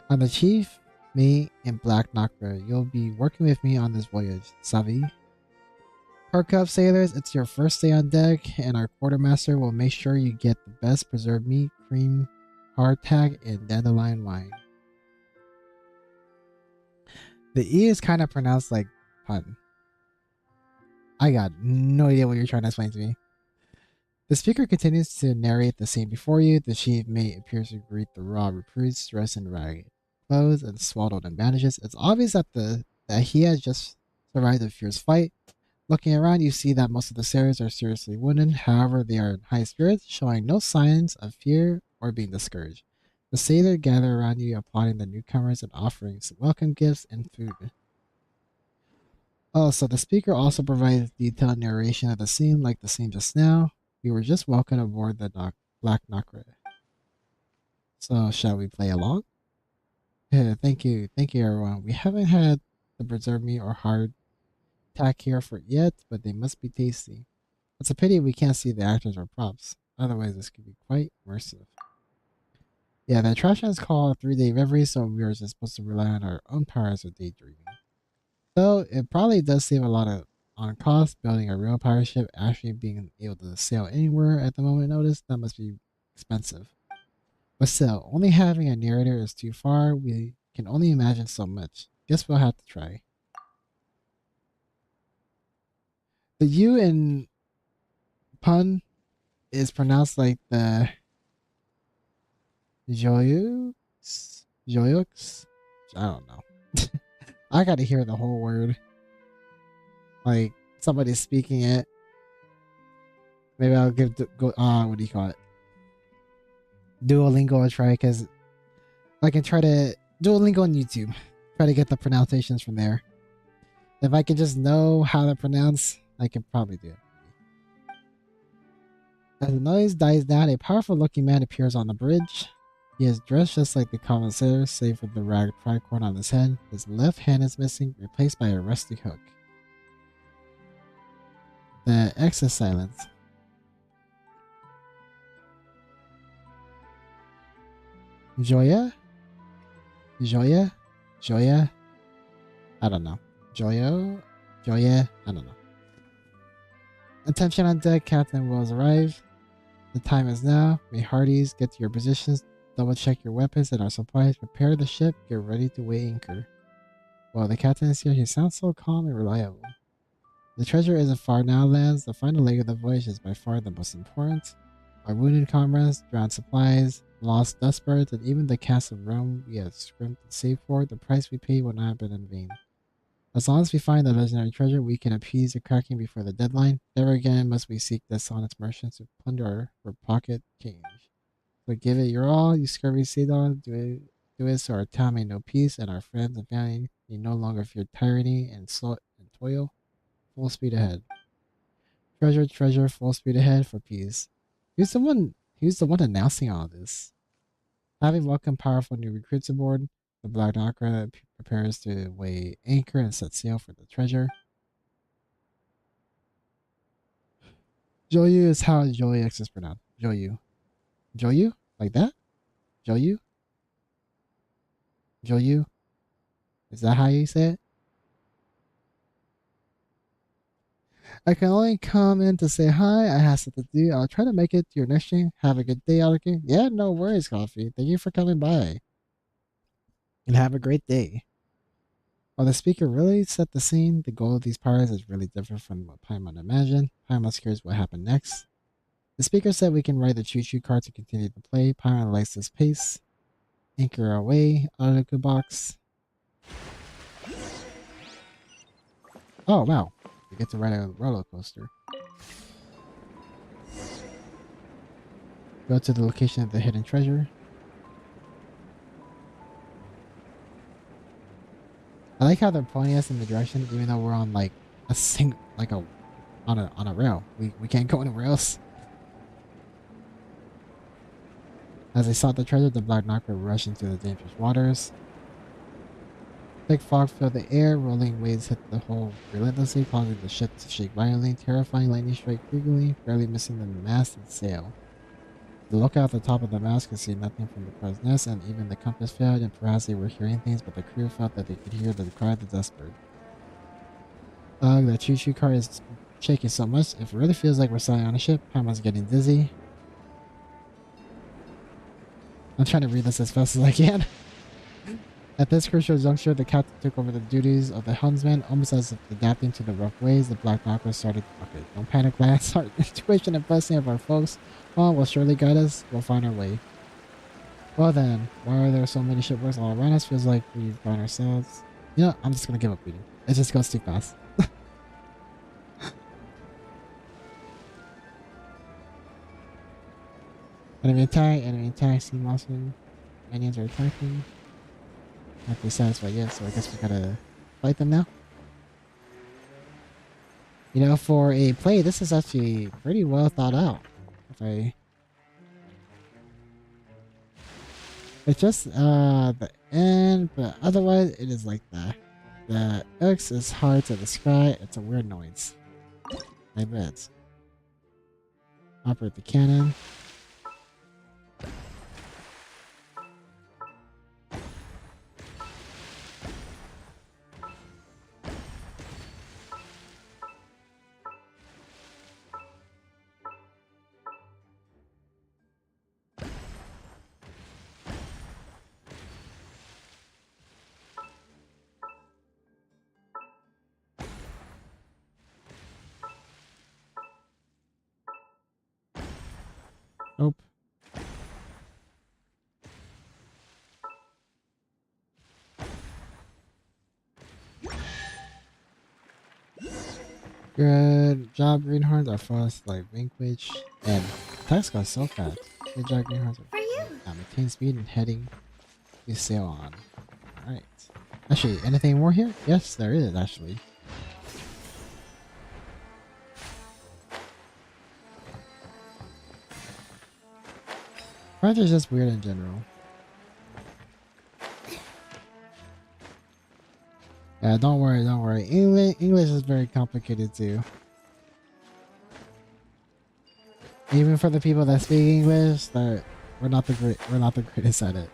I'm the chief, me, and Black Nakra. You'll be working with me on this voyage, Savi. Perk up, sailors. It's your first day on deck, and our quartermaster will make sure you get the best preserved meat, cream, hardtack, and dandelion wine. The E is kind of pronounced like pun. I got no idea what you're trying to explain to me. The speaker continues to narrate the scene before you. The chief mate appears to greet the raw recruits dressed in ragged clothes and swaddled in bandages. It's obvious that he has just survived a fierce fight. Looking around, you see that most of the sailors are seriously wounded. However, they are in high spirits, showing no signs of fear or being discouraged. The sailors gather around you, applauding the newcomers and offering some welcome gifts and food. Oh, so the speaker also provides detailed narration of the scene, like the scene just now. We were just welcomed aboard the Black Nakra. So, shall we play along? Yeah, thank you everyone. We haven't had the preserved meat or hard tack here for yet, but they must be tasty. It's a pity we can't see the actors or props. Otherwise, this could be quite immersive. Yeah, the attraction is called 3-day reverie, so we are just supposed to rely on our own powers of daydreaming. So, it probably does save a lot on cost. Building a real pirate ship, actually being able to sail anywhere at the moment notice, that must be expensive. But still, only having a narrator is too far. We can only imagine so much. Guess we'll have to try. The U in pun is pronounced like the Joyux? Joyux? I don't know. I gotta hear the whole word. Like, somebody's speaking it. Maybe I'll give what do you call it? Duolingo a try, because I can try to Duolingo on YouTube. Try to get the pronunciations from there. If I can just know how to pronounce, I can probably do it. As the noise dies down, a powerful looking man appears on the bridge. He is dressed just like the common sailor, save for the ragged tricorn on his head. His left hand is missing, replaced by a rusty hook. The X is silent. Joya? Joya? Joya? I don't know. Joya? Joya? I don't know. Attention on deck, Captain Wells arrived. The time is now. May hearties get to your positions. Double check your weapons and our supplies. Prepare the ship. Get ready to weigh anchor. While the captain is here, he sounds so calm and reliable. The treasure isn't far now, lads. The final leg of the voyage is by far the most important. Our wounded comrades, drowned supplies, lost dustbirds, and even the cask of rum we have scrimped and saved for, the price we paid will not have been in vain. As long as we find the legendary treasure, we can appease the Kraken before the deadline. Never again must we seek dishonest merchants to plunder our pocket change. So give it your all, you scurvy sea dog. Do it so our town may know peace, and our friends and family may no longer fear tyranny and toil. Full speed ahead. Treasure, treasure, full speed ahead for peace. Who's the one announcing all this? Having welcomed powerful new recruits aboard, the Black Nocra prepares to weigh anchor and set sail for the treasure. Joyu is how Joy X is pronounced. Joyu. Joyu? Like that? Joyu? Joyu? Is that how you say it? I can only come in to say hi. I have something to do. I'll try to make it to your next stream. Have a good day, Aruku. Yeah, no worries, Coffee. Thank you for coming by. And have a great day. While the speaker really set the scene, the goal of these parties is really different from what Paimon imagined. Paimon curious what happened next. The speaker said we can ride the choo-choo car to continue to play. Paimon likes this pace. Anchor away. Arukubox. Oh, wow. We get to ride a roller coaster. Go to the location of the hidden treasure. I like how they're pointing us in the direction, even though we're on like on a rail. We can't go anywhere else. As they sought the treasure, the Black Knocker rushed into the dangerous waters. Thick fog filled the air, rolling waves hit the hull relentlessly, causing the ship to shake violently. Terrifying lightning strike frequently, barely missing the mast and sail. The lookout at the top of the mast could see nothing from the crow's nest, and even the compass failed, and perhaps they were hearing things, but the crew felt that they could hear the cry of the dustbird. Ugh, the choo-choo car is shaking so much, it really feels like we're sailing on a ship. Paimon's getting dizzy. I'm trying to read this as fast as I can. At this crucial juncture, the captain took over the duties of the helmsman, almost as if adapting to the rough ways. The Black Knocker started, okay, don't panic, lads. Our intuition and blessing of our folks will surely guide us. We'll find our way. Well then, why are there so many shipwrecks all around us? Feels like we've found ourselves. You know, I'm just gonna give up reading. It just goes too fast. Enemy attack, sea monster. Minions are attacking. Not be satisfied yet, so I guess we gotta fight them now. You know, for a play, this is actually pretty well thought out. It's just the end, but otherwise it is like that. The X is hard to describe. It's a weird noise. I bet. Operate the cannon. Nope. Good job, Greenhorns. Our fast like Vanquish. And attacks got so fast. Good job, Greenhorns. For you. Maintain speed and heading. We sail on. Alright. Actually, anything more here? Yes, there is actually. French is just weird in general. Yeah, don't worry, don't worry. English is very complicated too. Even for the people that speak English, we're not the greatest at it.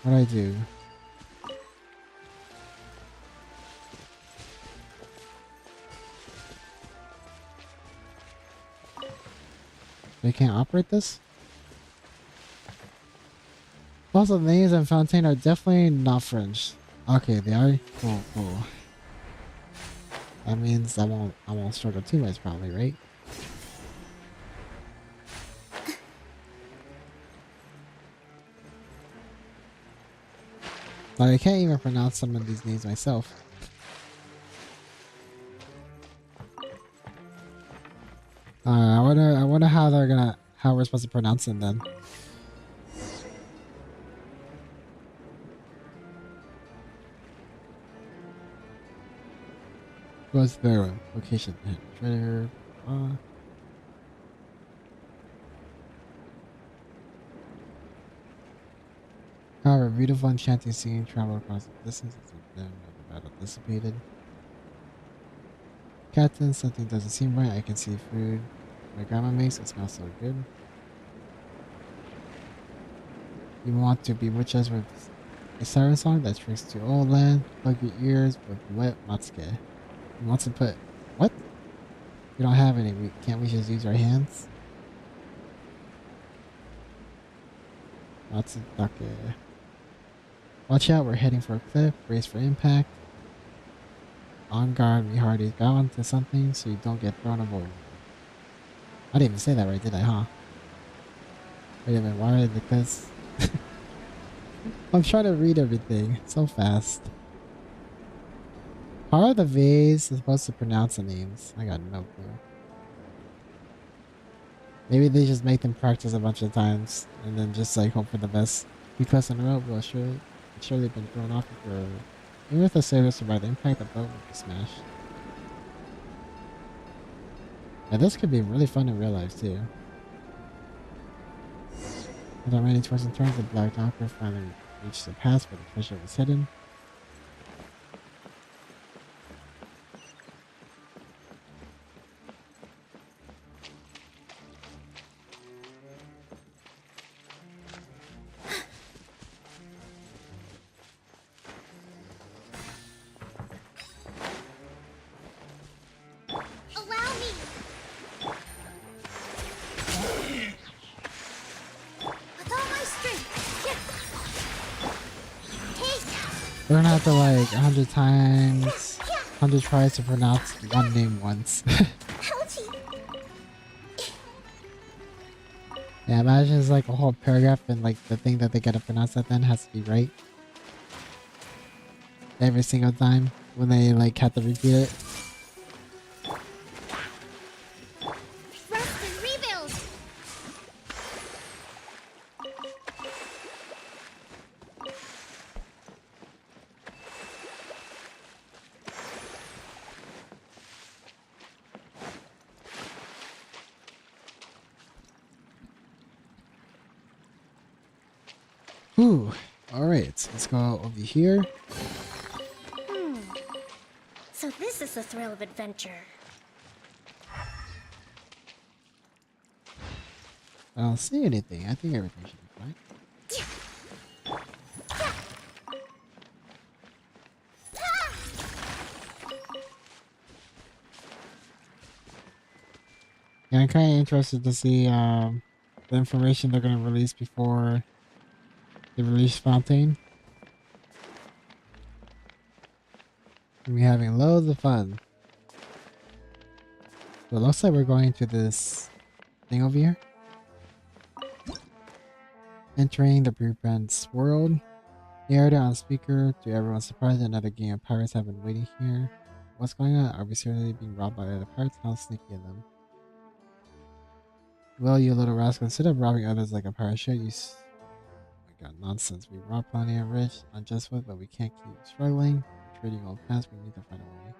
What do I do? They can't operate this? Also, the names in Fontaine are definitely not French. Okay, they are? Cool, cool. That means I won't struggle too much probably, right? Like, I can't even pronounce some of these names myself. I wonder how we're supposed to pronounce them then. What's their location? Trader. However, beautiful enchanting scene travel across the distance as the battle dissipated. Captain, something doesn't seem right. I can see food my grandma makes. It smells so good. You want to bewitch us with a siren song that shrinks to old land. Plug your ears with wet matsuke. You want to put what? We don't have any. Can't we just use our hands? Matsudake. Watch out, we're heading for a cliff. Brace for impact. On guard, be hardy. Grab onto something so you don't get thrown aboard. I didn't even say that right, did I, huh? Wait a minute, why are because I'm trying to read everything so fast. How are the V's supposed to pronounce the names? I got no clue. Maybe they just make them practice a bunch of times and then just like hope for the best. Because in a row will surely been thrown off for even if the sailor survived the impact, the boat would be smashed. Yeah, this could be really fun in real life too. Without many twists and turns, the Black Doctor finally reached the pass where the treasure was hidden. We're gonna have to like 100 times, 100 tries to pronounce one name once. Yeah, imagine it's like a whole paragraph and like the thing that they gotta pronounce that then has to be right. Every single time when they like have to repeat it. Ooh, alright, let's go over here. So this is the thrill of adventure. I don't see anything. I think everything should be fine. Yeah, I'm kind of interested to see the information they're going to release before they release Fontaine. We're having loads of fun. So it looks like we're going to this thing over here. Entering the blueprints world. Narrator on speaker. To everyone's surprise, another gang of pirates have been waiting here. What's going on? Are we seriously being robbed by other pirates? How sneaky of them. Well, you little rascal, instead of robbing others like a pirate should, oh my god, nonsense. We rob plenty of rich, unjust with, but we can't keep struggling. We're trading old past, we need to find a way.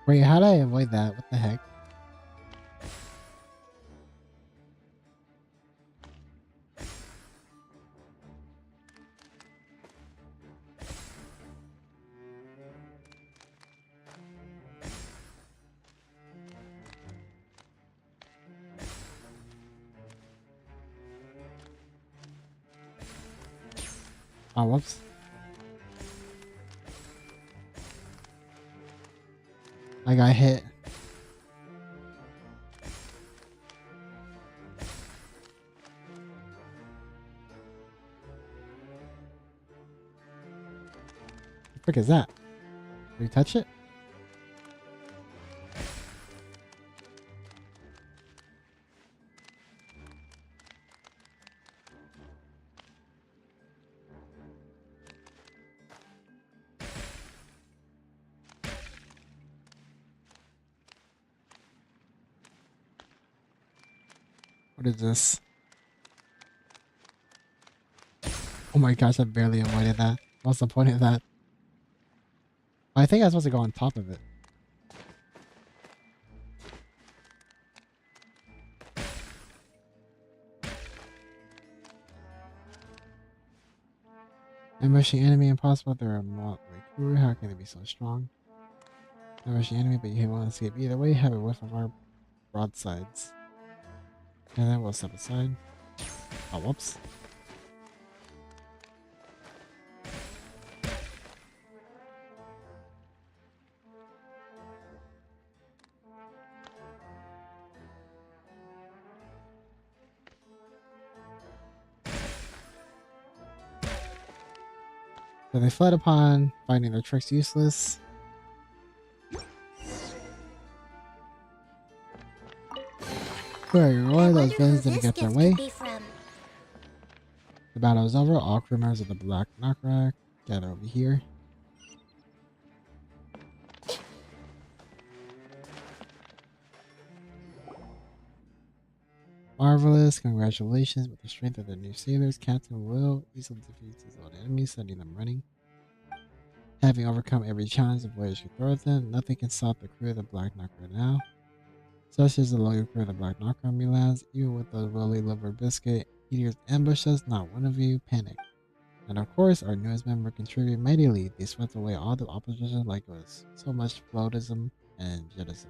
Wait, how did I avoid that? What the heck? Oh, whoops. I got hit. What the frick is that? Did we touch it? What is this? Oh my gosh, I barely avoided that. What's the point of that? I think I'm supposed to go on top of it. Ambushing enemy impossible. They're a motley crew. How can they be so strong? Ambushing enemy, but you won't escape either way. Have a whiff of our broadsides. And then we'll step aside. Oh, whoops. So they fled upon finding their tricks useless. Roy, those villains didn't get their way. The battle is over. All crew members of the Black Knockback gather over here. Marvelous. Congratulations. With the strength of the new sailors, Captain Will easily defeats his old enemies, sending them running. Having overcome every challenge the voyage could throw at them, nothing can stop the crew of the Black Knocker now. Such is the loyal crew of the Black Knocker lands. Even with the lowly liver biscuit eaters ambush us, not one of you panicked. And of course, our newest member contributed mightily. They swept away all the opposition like it was so much floatism and jetism.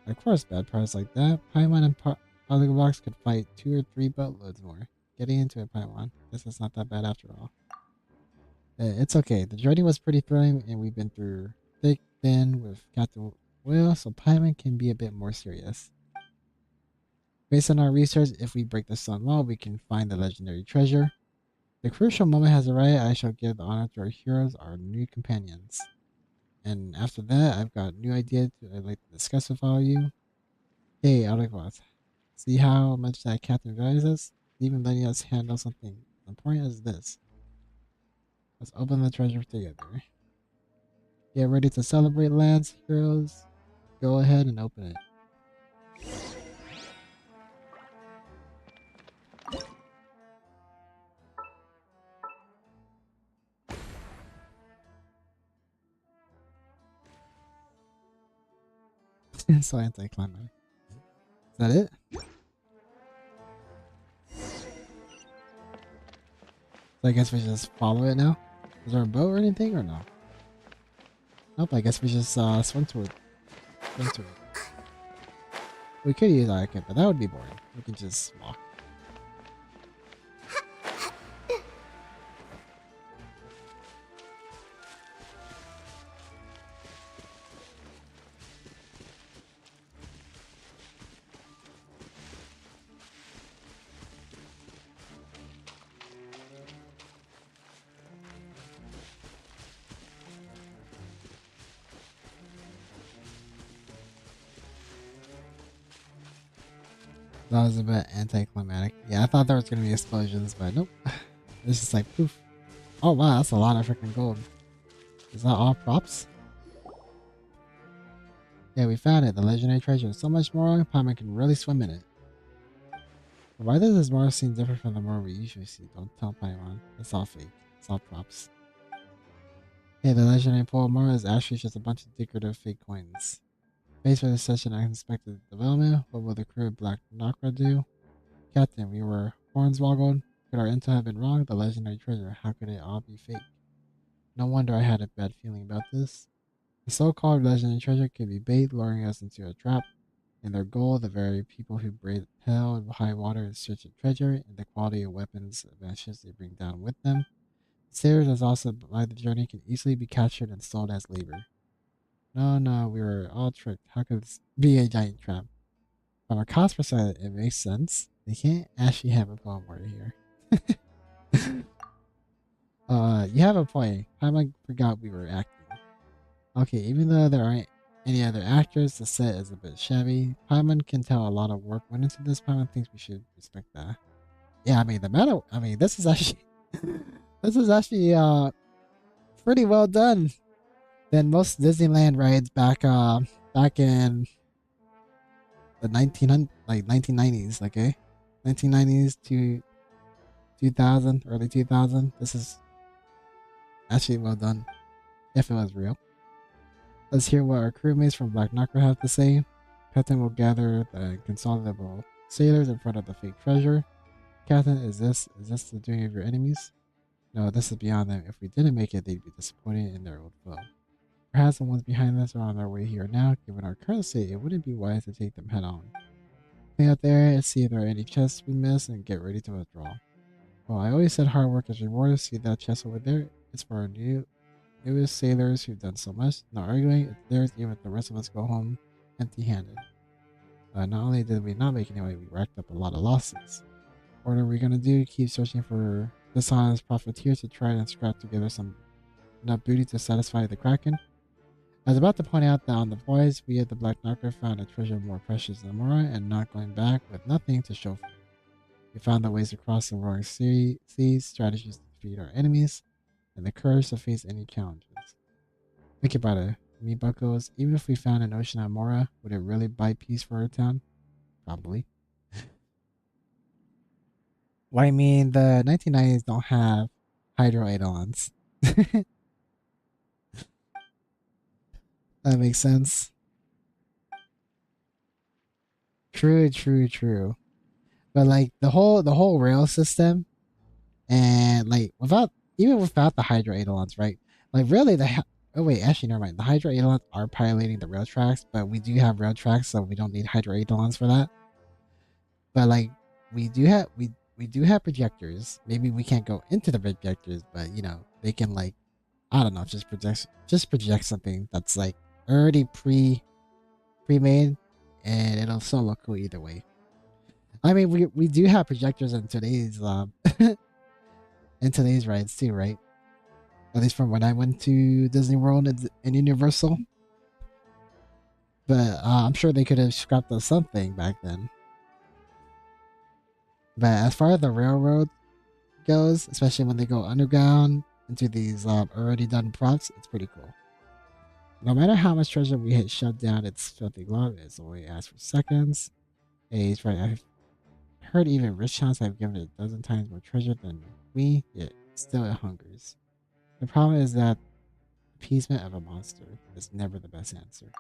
And of course, bad parts like that, Paimon and Arukubox could fight 2 or 3 boatloads more. Getting into it, Paimon. Guess it's not that bad after all. It's okay. The journey was pretty thrilling, and we've been through thick, thin with Captain Will, so Paimon can be a bit more serious. Based on our research, if we break the sun wall, we can find the legendary treasure. The crucial moment has arrived. I shall give the honor to our heroes, our new companions. And after that, I've got a new idea I'd like to discuss with all of you. Hey, Arukubox. See how much that captain values us? Even letting us handle something important as this. Let's open the treasure together. Get ready to celebrate, lads, heroes. Go ahead and open it. So anticlimactic. Is that it? So I guess we just follow it now? Is there a boat or anything or no? Nope, I guess we just swim to it. Swim to it. We could use our kit, but that would be boring. We could just walk. That was a bit anticlimactic. Yeah, I thought there was gonna be explosions, but nope. It's just like poof. Oh wow, that's a lot of freaking gold. Is that all props? Yeah, we found it. The legendary treasure. So much more, Paimon can really swim in it. But why does this more seem different from the more we usually see? Don't tell Paimon. It's all fake. It's all props. Hey, the legendary Pole Mora is actually just a bunch of decorative fake coins. Faced with such an unexpected development, what will the crew of Black Nakra do? Captain, we were hornswoggled. Could our intel have been wrong? The legendary treasure, how could it all be fake? No wonder I had a bad feeling about this. The so-called legendary treasure could be bait, luring us into a trap. In their goal, the very people who brave hell and high water in search of treasure and the quality of weapons advantages they bring down with them. Sailors, as also by the journey, can easily be captured and sold as labor. No, we were all tricked. How could this be a giant trap? From a cost perspective, it makes sense. They can't actually have a poem word here. You have a point. I forgot we were acting. Okay, even though there aren't any other actors, the set is a bit shabby. Paimon can tell a lot of work went into this. Paimon thinks we should respect that. Yeah, I mean this is actually pretty well done than most Disneyland rides back in the 1990s, okay? 1990s to 2000, early 2000. This is actually well done if it was real. Let's hear what our crewmates from Black Knocker have to say. Captain will gather the consolidable sailors in front of the fake treasure. Captain, is this the doing of your enemies? No, this is beyond them. If we didn't make it, they'd be disappointed in their old foe. Perhaps the ones behind us are on their way here now. Given our current state, it wouldn't be wise to take them head on. Clean out there and see if there are any chests we missed and get ready to withdraw. Well, I always said hard work is rewarded. See that chest over there? It's for our newest sailors who've done so much. No arguing, it's theirs even if the rest of us go home empty-handed. Not only did we not make any way, we racked up a lot of losses. What are we gonna do? Keep searching for dishonest profiteers to try and scrap together enough booty to satisfy the Kraken? I was about to point out that on the voyage, we at the Black Knocker found a treasure more precious than Mora and not going back with nothing to show for it. We found the ways to cross the roaring seas, strategies to defeat our enemies, and the courage to face any challenges. Think about it, me buckos, even if we found an ocean at Mora, would it really buy peace for our town? Probably. Well, I mean, the 1990s don't have hydro eidolons. That makes sense. True. But like the whole rail system, and like without the hydro eidolons, right? Like really oh wait, actually never mind. The hydro eidolons are piloting the rail tracks, but we do have rail tracks, so we don't need hydro eidolons for that. But like we do have projectors. Maybe we can't go into the projectors, but you know, they can like, I don't know, just project something that's like already pre-made, and it'll still look cool either way. I mean, we do have projectors in today's in today's rides too, right? At least from when I went to Disney World and Universal. But I'm sure they could have scrapped us something back then. But as far as the railroad goes, especially when they go underground into these already done props, it's pretty cool. No matter how much treasure we hit shoved down its filthy glove, it's only asks for seconds. Hey, he's right. I've heard even rich towns have given it a dozen times more treasure than we, yet still it hungers. The problem is that appeasement of a monster is never the best answer.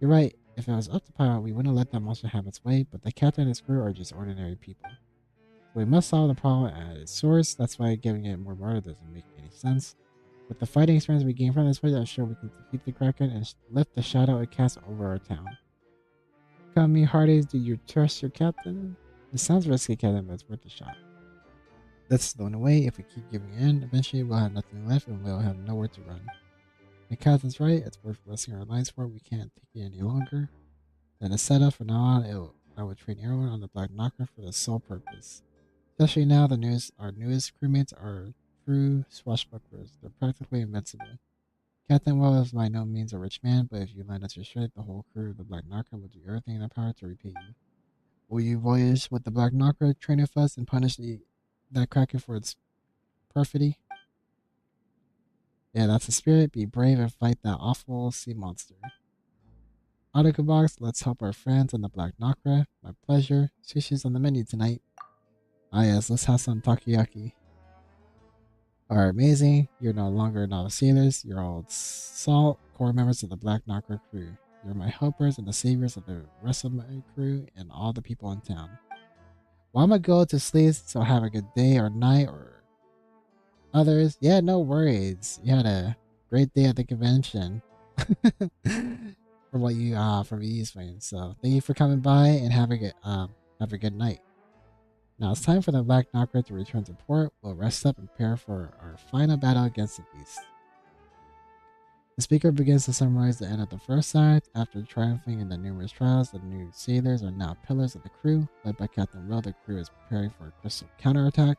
You're right. If it was up to Pilot, we wouldn't let that monster have its way, but the captain and his crew are just ordinary people. So we must solve the problem at its source. That's why giving it more water doesn't make any sense. With the fighting experience we gain from this fight, I'm sure we can defeat the Kraken and lift the shadow it casts over our town. Come me hearties, do you trust your captain? It sounds risky, Captain, but it's worth a shot. That's the only way. If we keep giving in, eventually we'll have nothing left and we'll have nowhere to run. The captain's right, it's worth risking our lives for. We can't take it any longer. Then a setup from now on, I will train everyone on the Black Knocker for the sole purpose. Especially now, our newest crewmates are true swashbucklers. They're practically invincible. Captain Well is by no means a rich man, but if you lend us your strength, the whole crew of the Black Knocker will do everything in their power to repay you. Will you voyage with the Black Knocker, train with us, and punish that Kraken for its perfidy? Yeah, that's the spirit. Be brave and fight that awful sea monster. Arukubox, let's help our friends on the Black Knocker. My pleasure. Sushi's on the menu tonight. Ah yes, let's have some takoyaki. are amazing. You're no longer novice sailors. You're all salt core members of the Black Knocker crew. You're my helpers and the saviors of the rest of my crew and all the people in town. Well, I'm gonna go to sleep, so have a good day or night or others. Yeah, no worries. You had a great day at the convention. From what you from you explained. So thank you for coming by and have a good night. Now it's time for the Black Knocker to return to port. We'll rest up and prepare for our final battle against the beast. The speaker begins to summarize the end of the first act. After triumphing in the numerous trials, the new sailors are now pillars of the crew. Led by Captain Will, the crew is preparing for a crystal counterattack.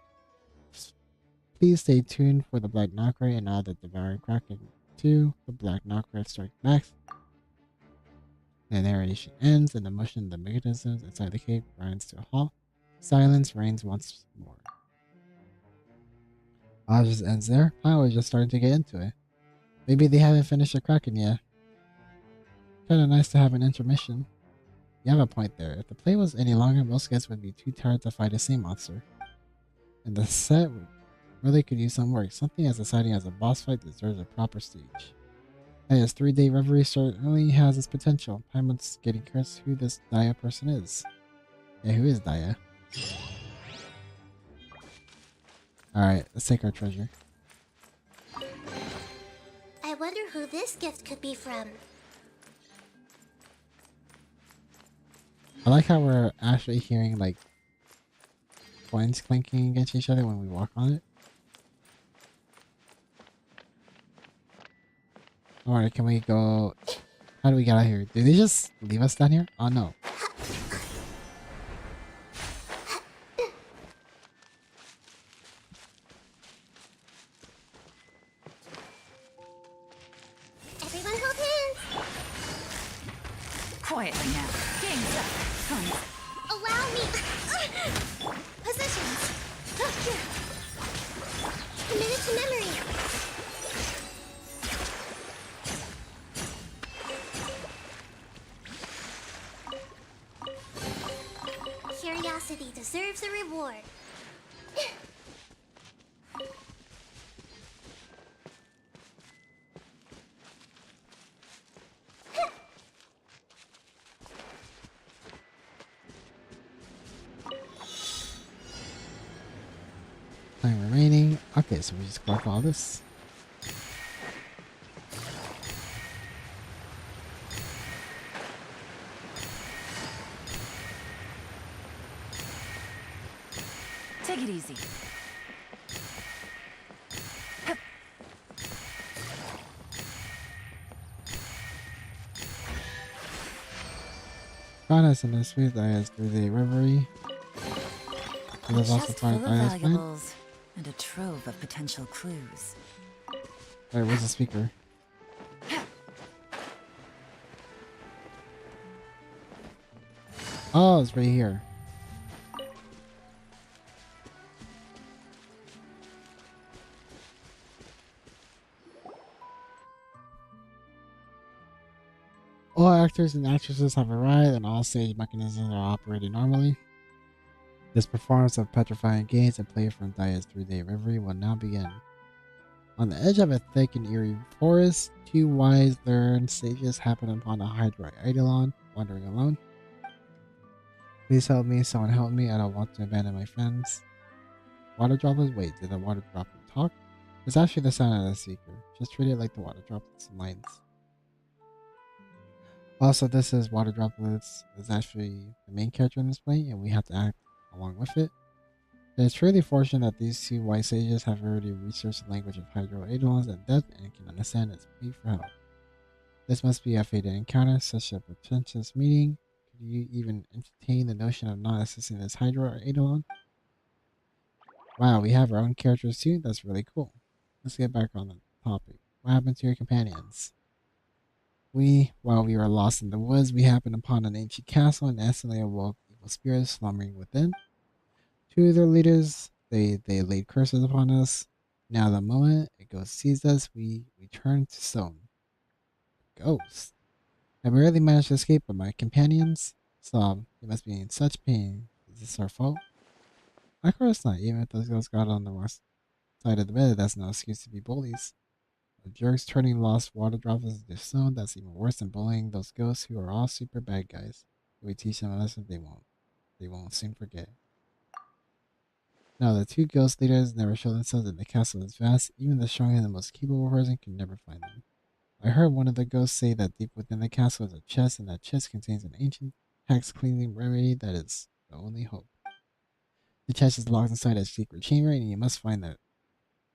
Please stay tuned for the Black Knocker and now the Devouring Kraken 2. The Black Knocker strikes back. The narration ends and the motion of the mechanisms inside the cave grinds to a halt. Silence reigns once more. It just ends there. I was just starting to get into it. Maybe they haven't finished the Kraken yet. Kinda nice to have an intermission. You have a point there. If the play was any longer, most guests would be too tired to fight the same monster. And the set really could use some work. Something as exciting as a boss fight deserves a proper stage. And his 3-day reverie certainly has its potential. Paimon's getting curious who this Daya person is. Yeah, who is Daya? Alright, let's take our treasure. I wonder who this gift could be from. I like how we're actually hearing like coins clinking against each other when we walk on it. Alright, can we go? How do we get out of here? Did they just leave us down here? Oh no. Everyone hold hands! Quietly now. Game's up. Come. Allow me! Positions! Committed to memory! Curiosity deserves a reward. Time remaining. Okay, so we just collect all this. Take it easy. Found us in the sweet Daya's 3-day reverie. We have also Chest found full of Daya's plan. valuables and a trove of potential clues. Alright, where's the speaker? Oh, it's right here. All actors and actresses have arrived and all stage mechanisms are operating normally. This performance of petrifying gaze and play from Daya's 3-day reverie will now begin. On the edge of a thick and eerie forest, 2 wise learned sages happen upon a Hydra Eidolon, wandering alone. Please help me, someone help me, I don't want to abandon my friends. Water droplets? Wait, did the water droplet talk? It's actually the sound of the speaker. Just treat it like the water droplets and lines. Also, this is Water Droplets is actually the main character in this play, and we have to act along with it. It is truly fortunate that these 2 white sages have already researched the language of Hydro Eidolons in depth and can understand its plea for help. This must be a fated encounter, such a pretentious meeting. Could you even entertain the notion of not assisting this Hydro Eidolon? Wow, we have our own characters too? That's really cool. Let's get back on the topic. What happened to your companions? While we were lost in the woods, we happened upon an ancient castle and instantly awoke evil spirits slumbering within. 2 of their leaders, they laid curses upon us. Now the moment a ghost sees us, we turn to stone. Ghost. I barely managed to escape, but my companions sobbed. They must be in such pain. Is this our fault? Of course not, even if those ghosts got on the west. side of the bed, that's no excuse to be bullies. The jerks turning lost water droplets into stone, that's even worse than bullying those ghosts who are all super bad guys. If we teach them a lesson, they won't. They won't soon forget. No, the two ghost leaders never show themselves in the castle is vast. Even the strongest and the most capable person can never find them. I heard one of the ghosts say that deep within the castle is a chest, and that chest contains an ancient tax-cleansing remedy that is the only hope. The chest is locked inside a secret chamber, and you must find the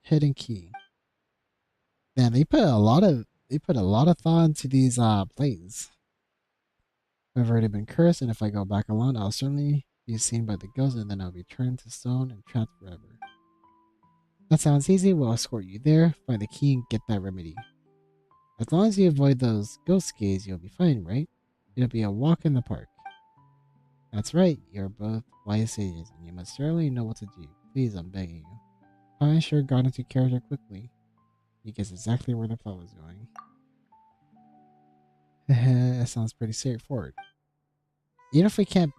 hidden key. Man, they put a lot of thought into these plays. I've already been cursed, and if I go back alone, I'll certainly be seen by the ghost, and then I'll be turned to stone and trapped forever. That sounds easy. We'll escort you there, find the key, and get that remedy. As long as you avoid those ghost gaze, you'll be fine, right? It'll be a walk in the park. That's right, you're both wise sages, and you must certainly know what to do. Please, I'm begging you. Punisher got into character quickly. He gets exactly where the plot was going. That sounds pretty straightforward. Even if we can't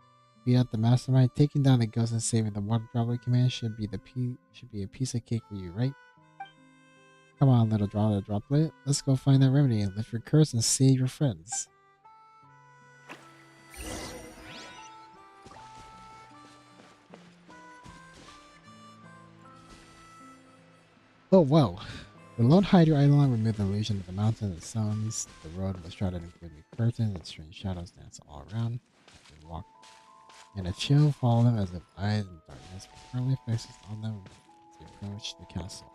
beat out the mastermind, taking down the ghost and saving the water droplet command should be a piece of cake for you, right? Come on, little droplet. Let's go find that remedy and lift your curse and save your friends. Oh, wow. The Lone Hydra Island removed the illusion of the mountains and stones. The road was shrouded in gloomy curtains and strange shadows danced all around. They walked, and a chill followed them as if eyes in darkness were firmly fixed on them as they approached the castle.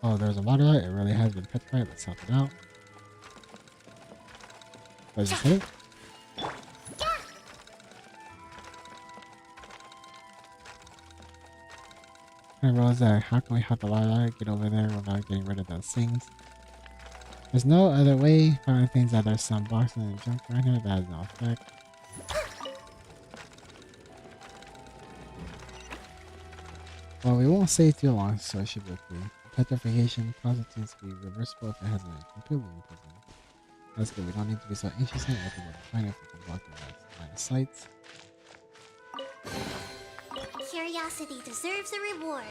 Oh, there's a water light. It really has been petrified. Let's help it out. Let's just hit it. I realized that how can we help the water light get over there without getting rid of those things? There's no other way. Probably things that there's some boxes and junk right here that has no effect. Well, we won't stay too long, so it should be okay. Petrification process seems to be reversible if it hasn't been completely imprisoned. That's good, we don't need to be so anxious and looking at the fine if we can block the line of sight. Curiosity deserves a reward.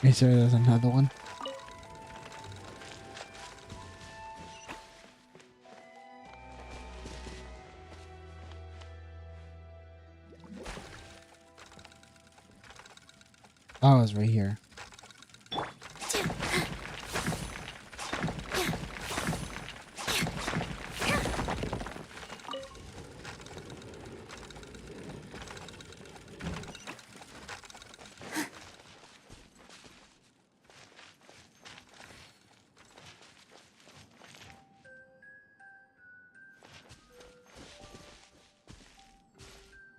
Are you sure there's another one? Oh, it's right here.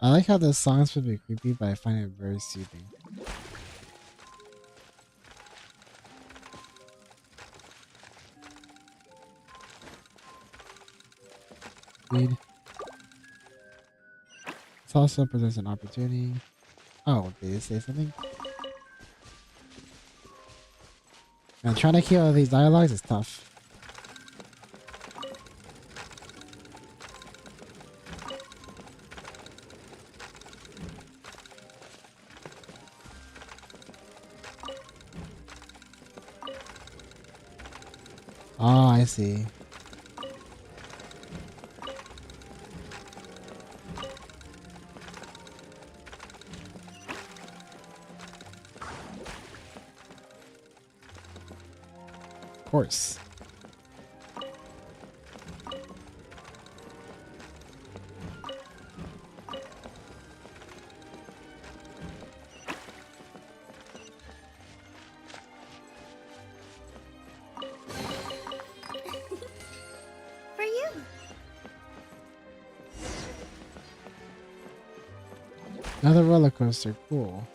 I like how the song's supposed to be creepy, but I find it very soothing. It also presents an opportunity. Oh, did they say something? Man, trying to keep all these dialogues is tough. Oh, I see. Of course. For you. Another roller coaster, cool.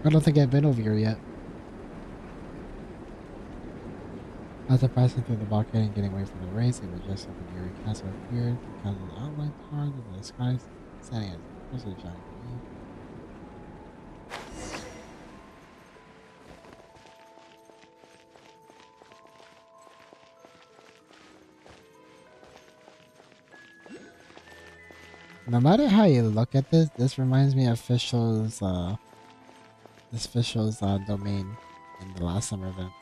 I don't think I've been over here yet. After passing through the blockade and getting away from the race, a majestic and eerie castle appeared. The castle's outline towered in the skies, standing as a person giant beneath. No matter how you look at this, this reminds me of Fischl's domain in the last summer event.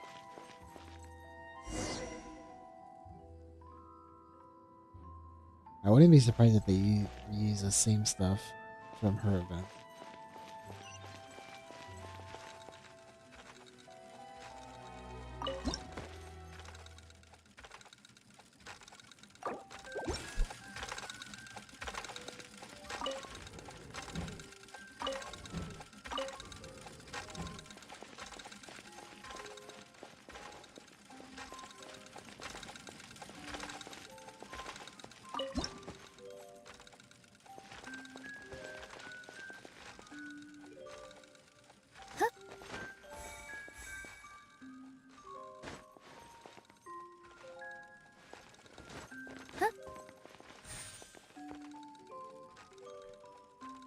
I wouldn't be surprised if they use the same stuff from her event.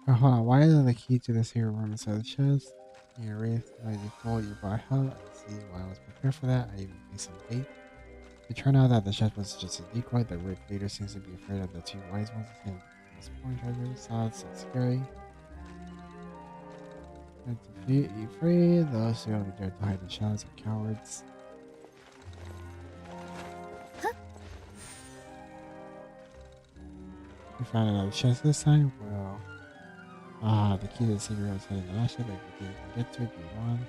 Oh, hold on, why isn't the key to this here room inside the chest? Your wraith, by default, you brought help. See why I was prepared for that. I even made some bait. It turned out that the chest was just a decoy. The wraith leader seems to be afraid of the two wise ones. And this point treasure saw it's so scary. And to be afraid, those who only dare to hide in shadows are cowards. We found another chest this time. Well. The key to the secret room is hidden in the last ship. If you can get to it, you want.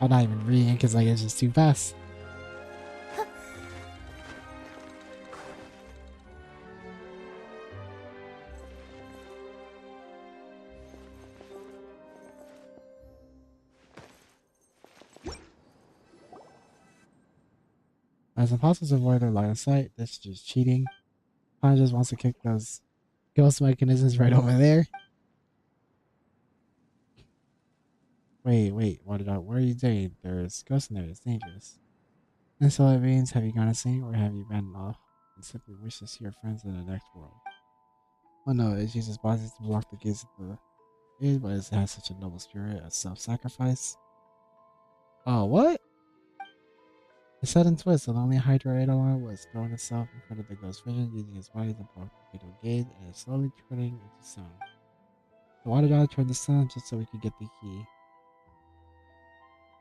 I'm not even reading it because like it's just too fast. As impossible to avoid their line of sight, this is just cheating. Pine just wants to kick those ghost mechanisms right over there. Wait, what are you doing? There's ghosts in there, it's dangerous. And so it means, have you gone insane or have you been off and simply wish to see your friends in the next world? Oh no, it uses bodies to block the gaze of the id, but it has such a noble spirit of self-sacrifice. Oh, what? A sudden twist, the lonely Hydra Eidolon was throwing itself in front of the ghost vision, using its body to block the fatal gaze, and is slowly turning into stone. The water dollar turned to stone just so we could get the key.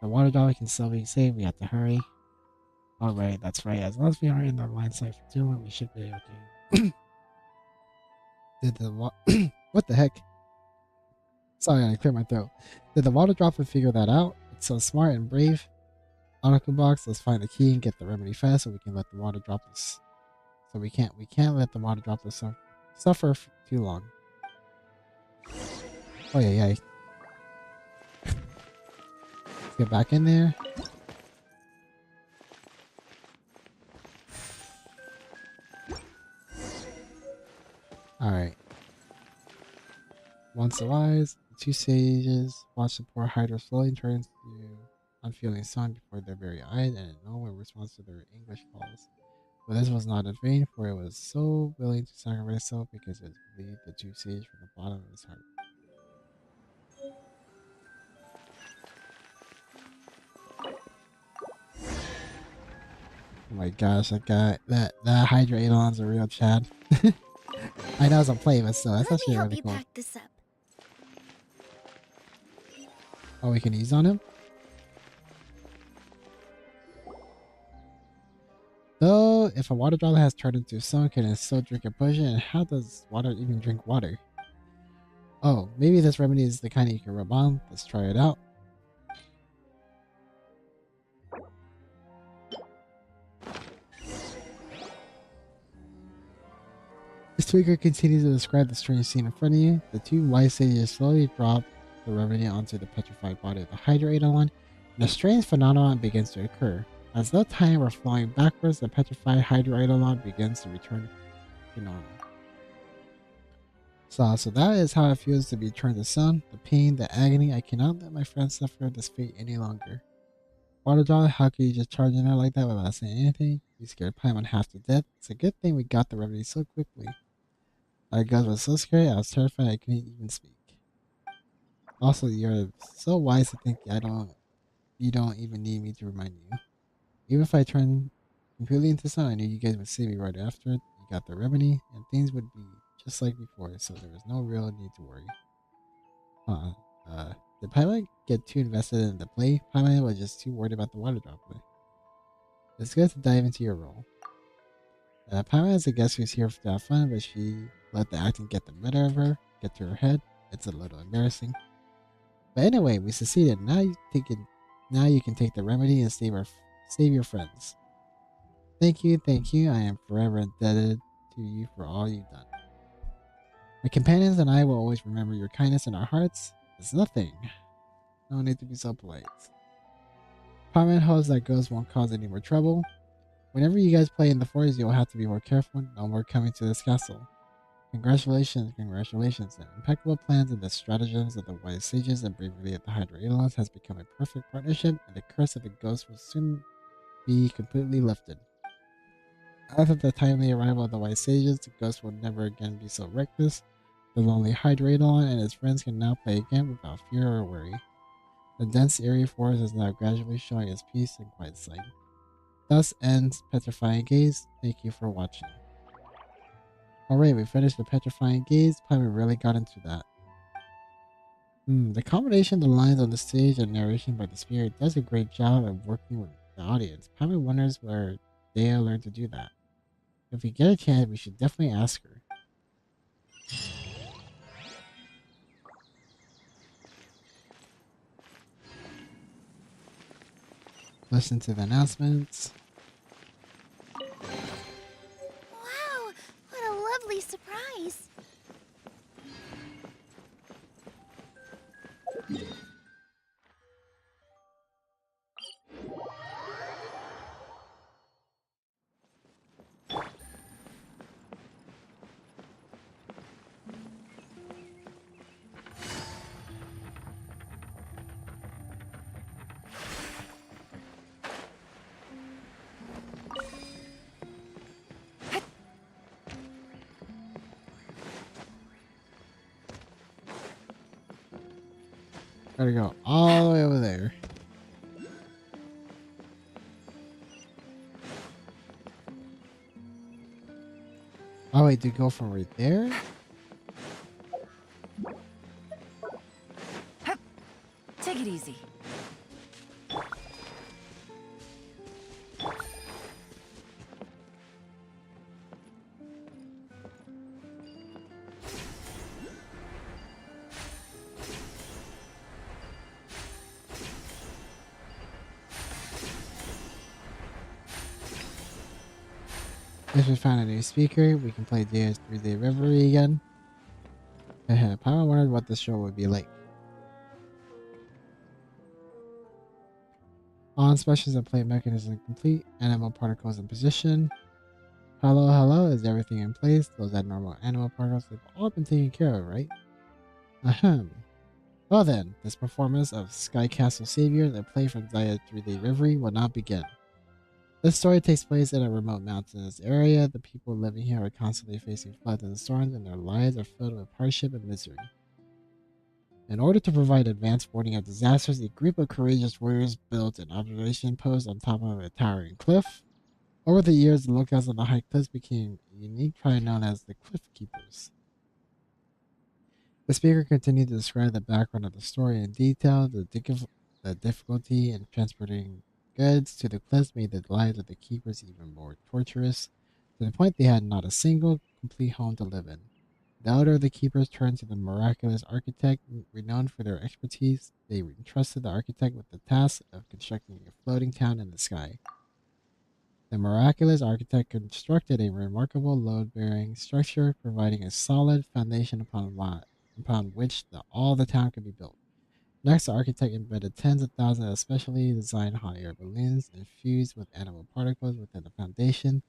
The water dollar can still be saved, we have to hurry. Alright, that's right, as long as we aren't in the line of sight for too long, we should be okay. Did the what the heck? Sorry, I cleared my throat. Did the water dropper figure that out? It's so smart and brave. Arukubox, let's find the key and get the remedy fast so we can let the water droplets. So we can't let the water droplets suffer for too long. Oh yeah. Let's get back in there. Alright. Once the wise, the two sages watch the poor Hydra slowly turn to unfeeling sun before their very eyes, and in no way responds to their English calls. But this was not in vain, for it was so willing to sacrifice itself because it believed the two sages from the bottom of his heart. Oh my gosh, that guy, that Hydra Eidolon's a real Chad. I know it's a play, but still, that's actually really cool. Pack this up. Oh, we can ease on him? So, if a water dollar has turned into stone, can it still drink a potion? And how does water even drink water? Oh, maybe this remedy is the kind you can rub on. Let's try it out. The speaker continues to describe the strange scene in front of you. The two wise sages slowly drop the remedy onto the petrified body of the Hydra Eidolon, and a strange phenomenon begins to occur. As though time were flowing backwards, the petrified Hydra Eidolon begins to return to normal. So that is how it feels to be turned to sun. The pain, the agony. I cannot let my friends suffer this fate any longer. Waterjaw, how could you just charge in there like that without saying anything? You scared Paimon half to death. It's a good thing we got the remedy so quickly. Our guns were so scary, I was terrified I couldn't even speak. Also, you're so wise to think you don't even need me to remind you. Even if I turned completely into sun, I knew you guys would save me right after it. You got the remedy, and things would be just like before, so there was no real need to worry. Did Paimon get too invested in the play? Paimon was just too worried about the water droplet. It's good to dive into your role. Paimon is a guest who's here to have fun, but she let the acting get the better of her, get to her head. It's a little embarrassing. But anyway, we succeeded. Now you can take the remedy and save your friends. Thank you. I am forever indebted to you for all you've done. My companions and I will always remember your kindness in our hearts. It's nothing. No need to be so polite. Paimon hopes that ghosts won't cause any more trouble. Whenever you guys play in the forest, you'll have to be more careful. No more coming to this castle. Congratulations. The impeccable plans and the stratagems of the wise sages and bravery of the Hydra Eidolons has become a perfect partnership, and the curse of the ghost will soon be completely lifted. After the timely arrival of the wise sages, the ghost will never again be so reckless. The lonely Hydra Eidolon and his friends can now play again without fear or worry. The dense, eerie forest is now gradually showing its peace and quiet sight. Thus ends Petrifying Gaze. Thank you for watching. Alright, we finished the Petrifying Gaze. Paimon really got into that. The combination of the lines on the stage and narration by the spirit does a great job of working with the audience. Paimon wonders where Dea learned to do that. If we get a chance, we should definitely ask her. Listen to the announcements. Wow, what a lovely surprise. Gotta go all the way over there. Oh wait, do you go from right there? Take it easy. If we find a new speaker, we can play Dea's 3-day reverie again. Paimon wondered what this show would be like. All inspections and play mechanism complete. Animal particles in position. Hello, is everything in place? Those abnormal animal particles have all been taken care of, right? Ahem. Well then, this performance of Sky Castle Savior, the play from Zaya 3-day reverie, will now begin. This story takes place in a remote mountainous area. The people living here are constantly facing floods and storms, and their lives are filled with hardship and misery. In order to provide advance warning of disasters, a group of courageous warriors built an observation post on top of a towering cliff. Over the years, the lookouts on the high cliffs became a unique tribe known as the Cliff Keepers. The speaker continued to describe the background of the story in detail. The difficulty in transporting goods to the cliffs made the lives of the keepers even more torturous, to the point they had not a single complete home to live in. The elder of the keepers turned to the miraculous architect, renowned for their expertise. They entrusted the architect with the task of constructing a floating town in the sky. The miraculous architect constructed a remarkable load-bearing structure, providing a solid foundation upon which all the town could be built. Next, the architect embedded tens of thousands of specially designed hot air balloons infused with animal particles within the foundation.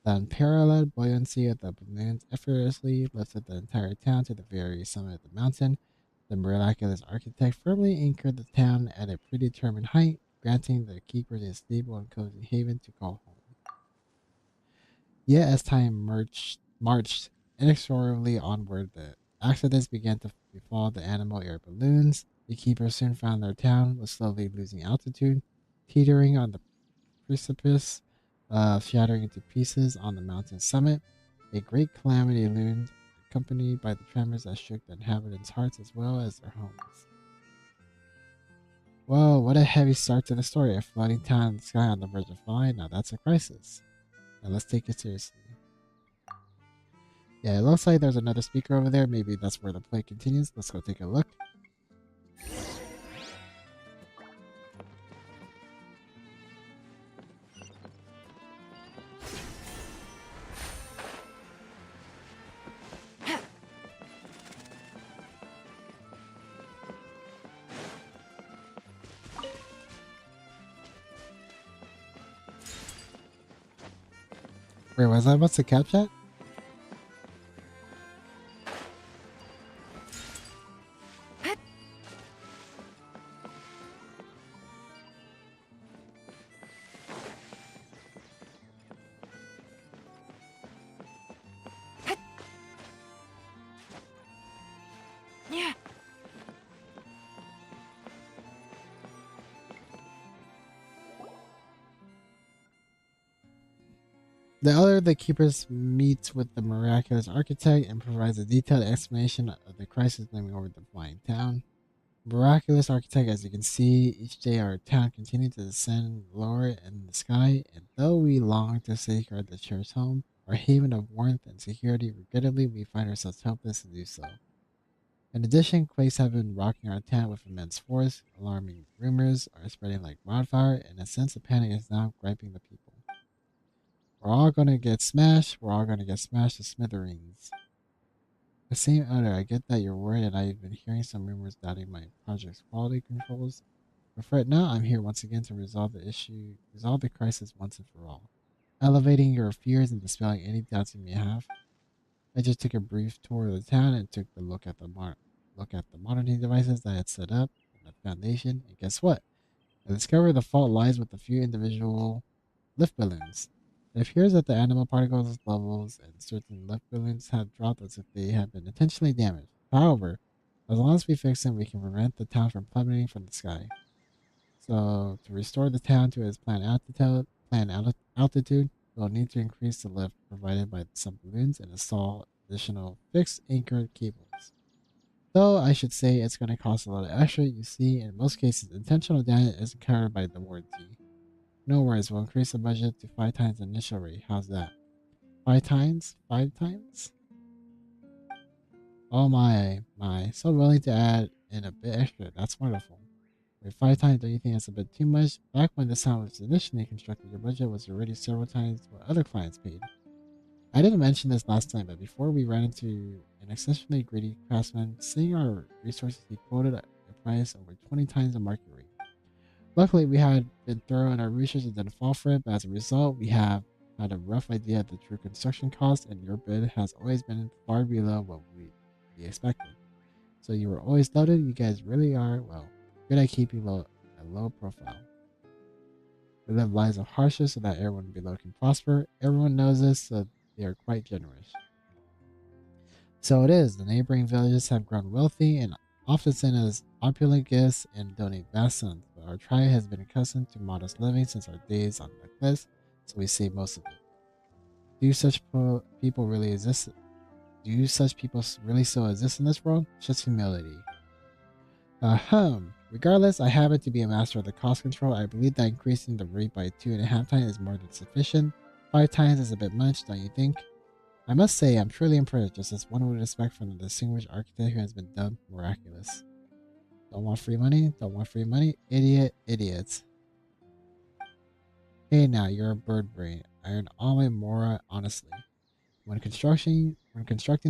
The unparalleled buoyancy of the balloons effortlessly lifted the entire town to the very summit of the mountain. The miraculous architect firmly anchored the town at a predetermined height, granting the keepers a stable and cozy haven to call home. Yet as time marched inexorably onward, the accidents began to befall the animal air balloons. The keepers soon found their town was slowly losing altitude, teetering on the precipice, shattering into pieces on the mountain summit. A great calamity loomed, accompanied by the tremors that shook the inhabitants' hearts as well as their homes. Whoa, what a heavy start to the story. A floating town in the sky on the verge of falling. Now that's a crisis. Now let's take it seriously. Yeah, it looks like there's another speaker over there. Maybe that's where the play continues. Let's go take a look. Wait, was I about to catch that? Yeah. The keepers meets with the miraculous architect and provides a detailed explanation of the crisis looming over the flying town. Miraculous architect, as you can see, each day our town continued to descend lower in the sky, and though we long to safeguard the cherished home, our haven of warmth and security, regrettably we find ourselves helpless to do so. In addition, quakes have been rocking our town with immense force, alarming rumors are spreading like wildfire, and a sense of panic is now gripping the people. We're all gonna get smashed. We're all gonna get smashed to smithereens. The same owner, I get that you're worried, and I've been hearing some rumors doubting my project's quality controls. But right now, I'm here once again to resolve the crisis once and for all, elevating your fears and dispelling any doubts you may have. I just took a brief tour of the town and took a look at the monitoring devices that I had set up and the foundation. And guess what? I discovered the fault lies with a few individual lift balloons. It appears that the animal particles levels and certain lift balloons have dropped as if they had been intentionally damaged. However, as long as we fix them, we can prevent the town from plummeting from the sky. So, to restore the town to its planned altitude, we'll need to increase the lift provided by some balloons and install additional fixed anchored cables. Though I should say it's going to cost a lot of extra, you see, in most cases, intentional damage isn't covered by the warranty. No worries, we'll increase the budget to 5 times the initial rate. How's that? 5 times? 5 times? Oh my. So willing to add in a bit extra. That's wonderful. Wait, 5 times, don't you think that's a bit too much? Back when this town was initially constructed, your budget was already several times what other clients paid. I didn't mention this last time, but before we ran into an exceptionally greedy craftsman, seeing our resources, he quoted a price over 20 times the market rate. Luckily, we had been thorough in our research and didn't fall for it, but as a result, we have had a rough idea of the true construction cost, and your bid has always been far below what we expected. So you were always doubted. You guys really are, well, good at keeping a low profile. We live lives of hardship so that everyone below can prosper. Everyone knows this, so they are quite generous. So it is. The neighboring villages have grown wealthy and often send us opulent gifts and donate vast sums, but our tribe has been accustomed to modest living since our days on the cliffs, so we save most of it. Do such people really exist? Do such people really still exist in this world? Just humility. Regardless, I happen to be a master of the cost control. I believe that increasing the rate by 2.5 times is more than sufficient. 5 times is a bit much, don't you think? I must say, I'm truly impressed, just as one would expect from the distinguished architect who has been dubbed miraculous. Don't want free money? Don't want free money? Idiots. Hey now, you're a bird brain. I earned all my mora honestly. When constructing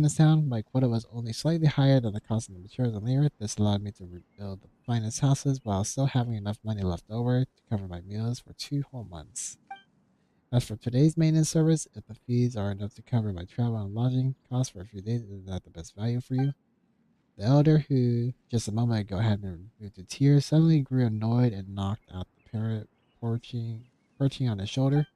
this town, my quota was only slightly higher than the cost of the materials and labor. This allowed me to rebuild the finest houses while still having enough money left over to cover my meals for 2 whole months. As for today's maintenance service, if the fees are enough to cover my travel and lodging costs for a few days, is that the best value for you? The elder, who just a moment ago had been moved to tears, suddenly grew annoyed and knocked out the parrot perching on his shoulder.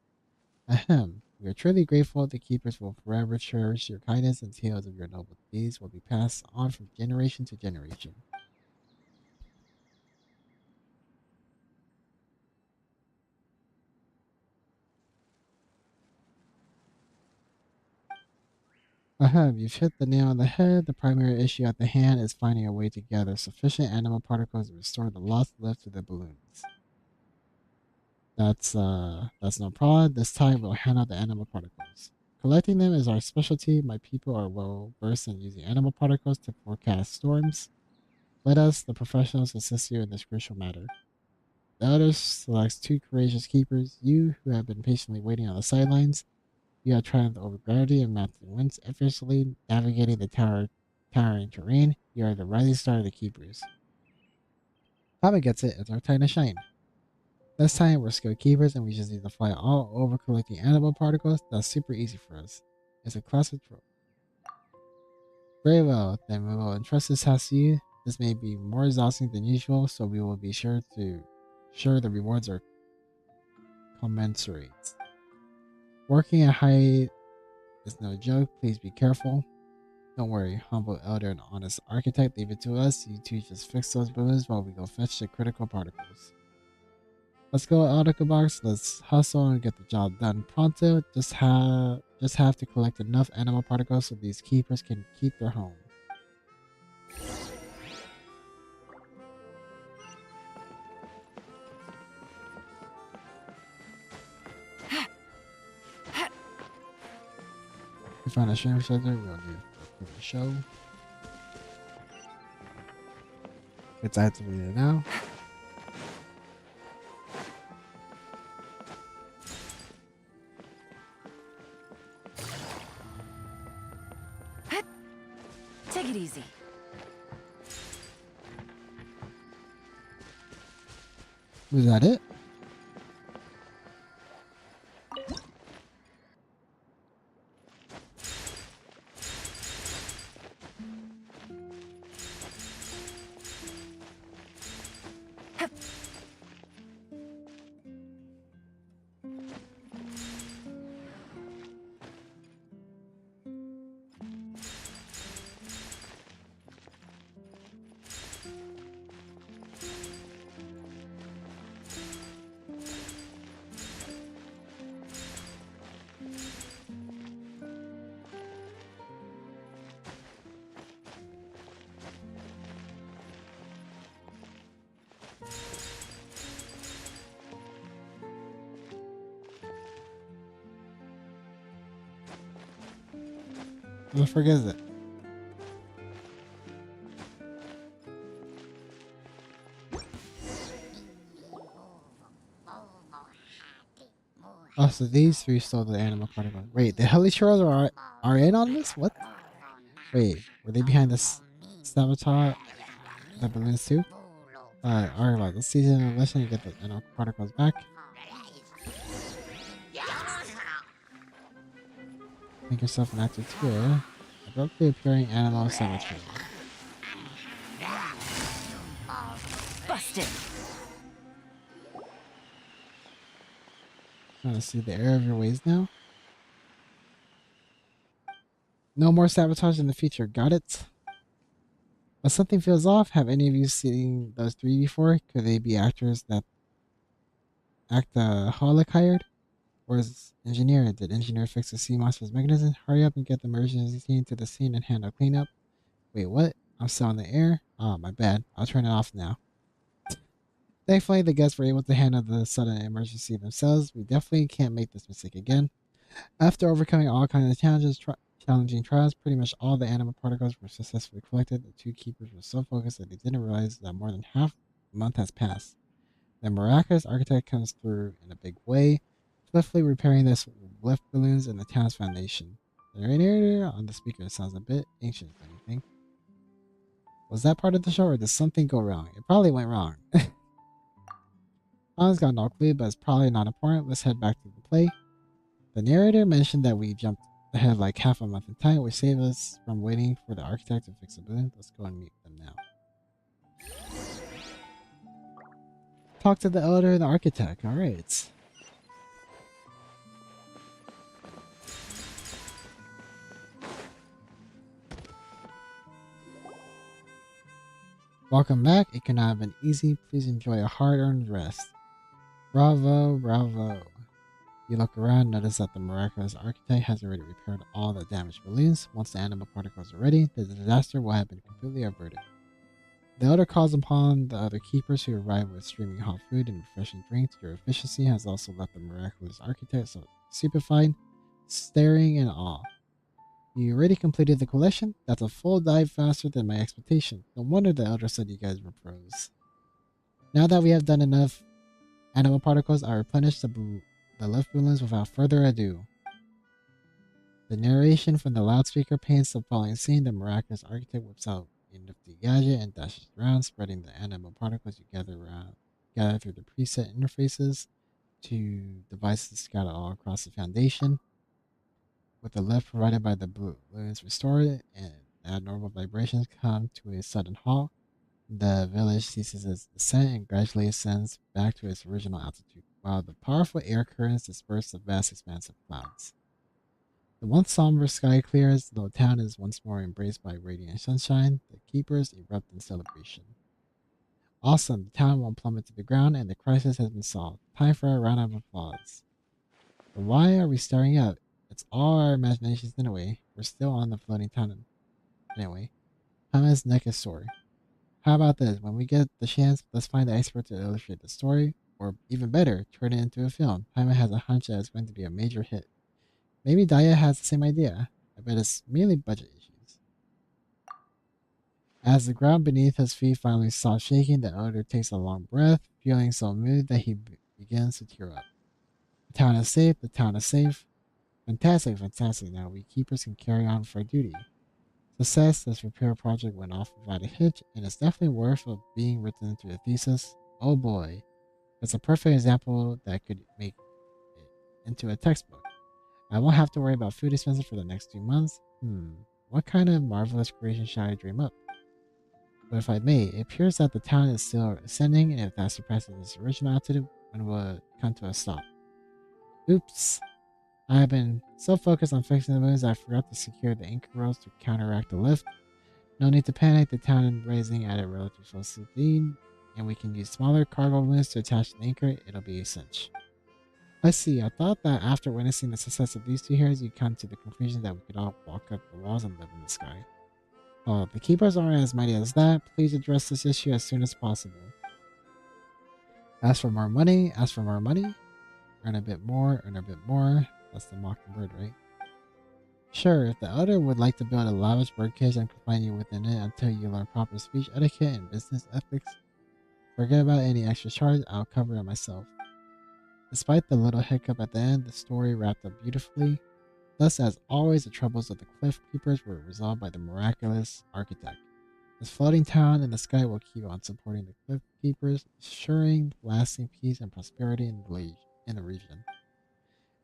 Ahem. We are truly grateful. The keepers will forever cherish your kindness, and tales of your noble deeds will be passed on from generation to generation. Ahem, you've hit the nail on the head. The primary issue at the hand is finding a way to gather sufficient animal particles to restore the lost lift to the balloons. That's no problem. This time we'll hand out the animal particles. Collecting them is our specialty. My people are well versed in using animal particles to forecast storms. Let us, the professionals, assist you in this crucial matter. The elder selects 2 courageous keepers. You, who have been patiently waiting on the sidelines, you have triumphed over gravity and mapped the winds effortlessly, navigating the towering terrain. You are the rising star of the keepers. Kama gets it. It's our time to shine. This time, we're skilled keepers, and we just need to fly all over collecting animal particles. That's super easy for us. It's a classic trope. Very well, then we will entrust this task to you. This may be more exhausting than usual, so we will be sure the rewards are commensurate. Working at height is no joke. Please be careful. Don't worry, humble elder and honest architect. Leave it to us. You two just fix those balloons while we go fetch the critical particles. Let's go, Arukubox. Let's hustle and get the job done pronto. Just have to collect enough animal particles so these keepers can keep their home. We found a stream shelter. We'll need for the show. It's activated now. Take it easy. Was that it? What the frick is it? Oh, so these 3 stole the animal particle. Wait, the Helichurls are in on this? What? Wait, were they behind this sabotage? The balloons too? Alright, let's seize in the mission and get the animal particles back. Make yourself an active tour. Abruptly appearing animal cemetery. Busted. Trying to see the error of your ways now. No more sabotage in the future. Got it? But something feels off. Have any of you seen those 3 before? Could they be actors that act Holic hired? Or is engineer? Did engineer fix the sea monster's mechanism? Hurry up and get the emergency team to the scene and handle cleanup. Wait, what? I'm still in the air? Oh, my bad. I'll turn it off now. Thankfully, the guests were able to handle the sudden emergency themselves. We definitely can't make this mistake again. After overcoming all kinds of challenging trials, pretty much all the animal particles were successfully collected. The 2 keepers were so focused that they didn't realize that more than half a month has passed. The miraculous architect comes through in a big way, swiftly repairing this lift balloons in the town's foundation. The narrator on the speaker sounds a bit ancient, if anything. Was that part of the show, or did something go wrong? It probably went wrong. Anna's got no clue, but it's probably not important. Let's head back to the play. The narrator mentioned that we jumped ahead like half a month in time, which saved us from waiting for the architect to fix the building. Let's go and meet them now. Talk to the elder and the architect. Alright. Welcome back. It cannot have been easy. Please enjoy a hard-earned rest. Bravo, bravo. You look around, notice that the miraculous architect has already repaired all the damaged balloons. Once the animal particles are ready, the disaster will have been completely averted. The elder calls upon the other keepers who arrive with streaming hot food and refreshing drinks. Your efficiency has also left the miraculous architect so stupefied, staring in awe. You already completed the collection? That's a full dive faster than my expectation. No wonder the elder said you guys were pros. Now that we have done enough animal particles, I replenish the left balloons without further ado. The narration from the loudspeaker paints the following scene. The miraculous architect whips out a nifty gadget and dashes around, spreading the animal particles you gather through the preset interfaces to devices scattered all across the foundation. With the lift provided by the balloons restored and abnormal vibrations come to a sudden halt, the village ceases its descent and gradually ascends back to its original altitude, while the powerful air currents disperse the vast expanse of clouds. The once somber sky clears, the town is once more embraced by radiant sunshine. The keepers erupt in celebration. Awesome, the town won't plummet to the ground and the crisis has been solved. Time for a round of applause. But why are we staring up? It's all our imaginations anyway. We're still on the floating town. Anyway, Hama's neck is sore. How about this? When we get the chance, let's find the expert to illustrate the story, or even better, turn it into a film. Hama has a hunch that it's going to be a major hit. Maybe Daya has the same idea. I bet it's merely budget issues. As the ground beneath his feet finally stops shaking, the elder takes a long breath, feeling so moved that he begins to tear up. The town is safe. The town is safe. Fantastic, fantastic. Now we keepers can carry on with our duty. Success, this repair project went off without a hitch, and it's definitely worth of being written into a thesis. Oh boy. It's a perfect example that could make it into a textbook. I won't have to worry about food expenses for the next 2 months. What kind of marvelous creation shall I dream up? But if I may, it appears that the town is still ascending, and if that surpasses its original altitude, when will it come to a stop? Oops. I have been so focused on fixing the balloons that I forgot to secure the anchor ropes to counteract the lift. No need to panic, the town is rising at a relatively slow speed, and we can use smaller cargo balloons to attach the anchor. It'll be a cinch. I see, I thought that after witnessing the success of these two heroes, you'd come to the conclusion that we could all walk up the walls and live in the sky. Oh, the keepers aren't as mighty as that. Please address this issue as soon as possible. Ask for more money, ask for more money. Earn a bit more, earn a bit more. That's the mockingbird, right? Sure, if the elder would like to build a lavish birdcage and confine you within it until you learn proper speech etiquette and business ethics, forget about any extra charge, I'll cover it myself. Despite the little hiccup at the end, the story wrapped up beautifully. Thus, as always, the troubles of the Cliff Keepers were resolved by the miraculous architect. This floating town in the sky will keep on supporting the Cliff Keepers, ensuring lasting peace and prosperity in the region.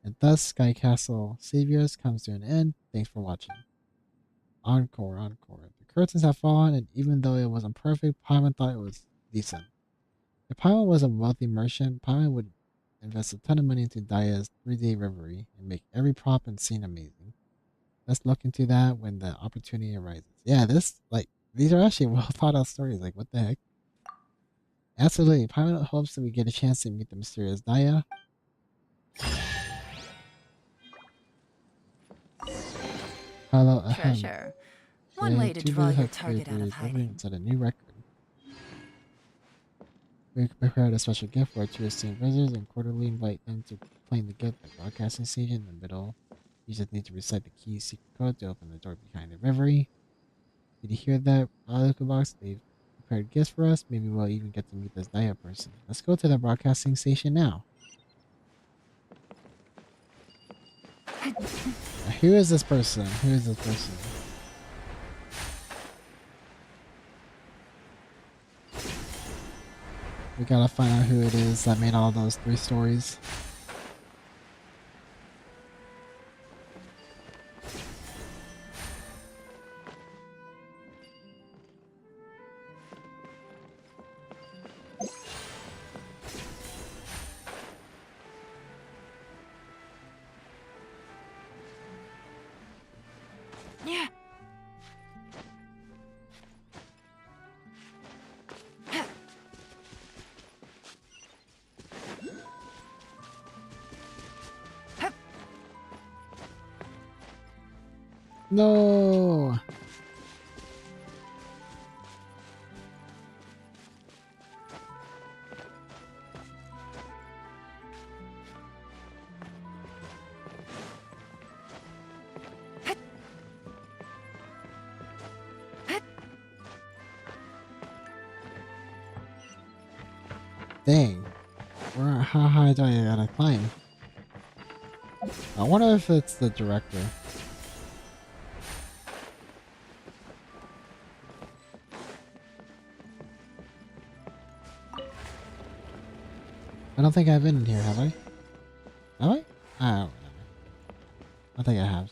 And thus, Sky Castle Saviors comes to an end. Thanks for watching. Encore, encore. The curtains have fallen, and even though it wasn't perfect, Paimon thought it was decent. If Paimon was a wealthy merchant, Paimon would invest a ton of money into Daya's 3-day reverie and make every prop and scene amazing. Let's look into that when the opportunity arises. Yeah, these are actually well thought out stories. Like, what the heck? Absolutely. Paimon hopes that we get a chance to meet the mysterious Daya. Hello, Treasure. One way to draw your target out of hiding. Set a new record. We prepared a special gift for our two esteemed visitors and quarterly invite them to claim the gift at the broadcasting station in the middle. You just need to recite the key secret code to open the door behind the reverie. Did you hear that, Arukubox? They've prepared gifts for us. Maybe we'll even get to meet this Daya person. Let's go to the broadcasting station now. Who is this person? Who is this person? We gotta find out who it is that made all those 3 stories. No! Dang. How high do I gotta climb? I wonder if it's the director. I don't think I've been in here, have I? Have I? Ah, whatever. I think I have.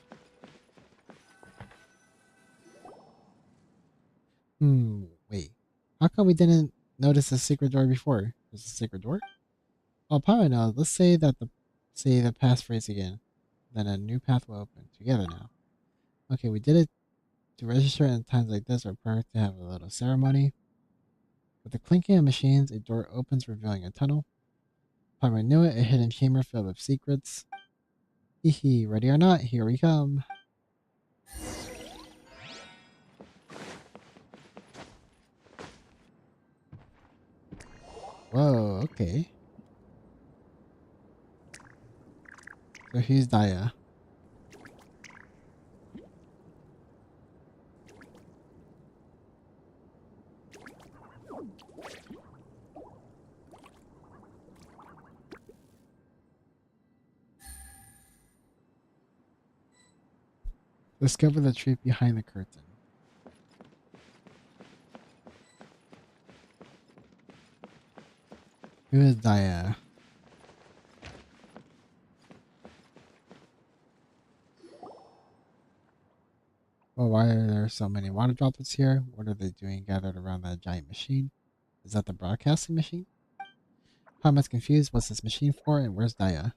Wait. How come we didn't notice the secret door before? There's a secret door? Oh, probably no. Let's say the passphrase again. Then a new path will open. Together now. Okay, we did it to register in times like this are perfect to have a little ceremony. With the clinking of machines, a door opens revealing a tunnel. Upon knew it, a hidden chamber filled with secrets. Hee ready or not, here we come. Whoa, okay. So here's Daya. Discover the truth behind the curtain. Who is Daya? Well, why are there so many water droplets here? What are they doing gathered around that giant machine? Is that the broadcasting machine? I'm as confused. What's this machine for, and where's Daya?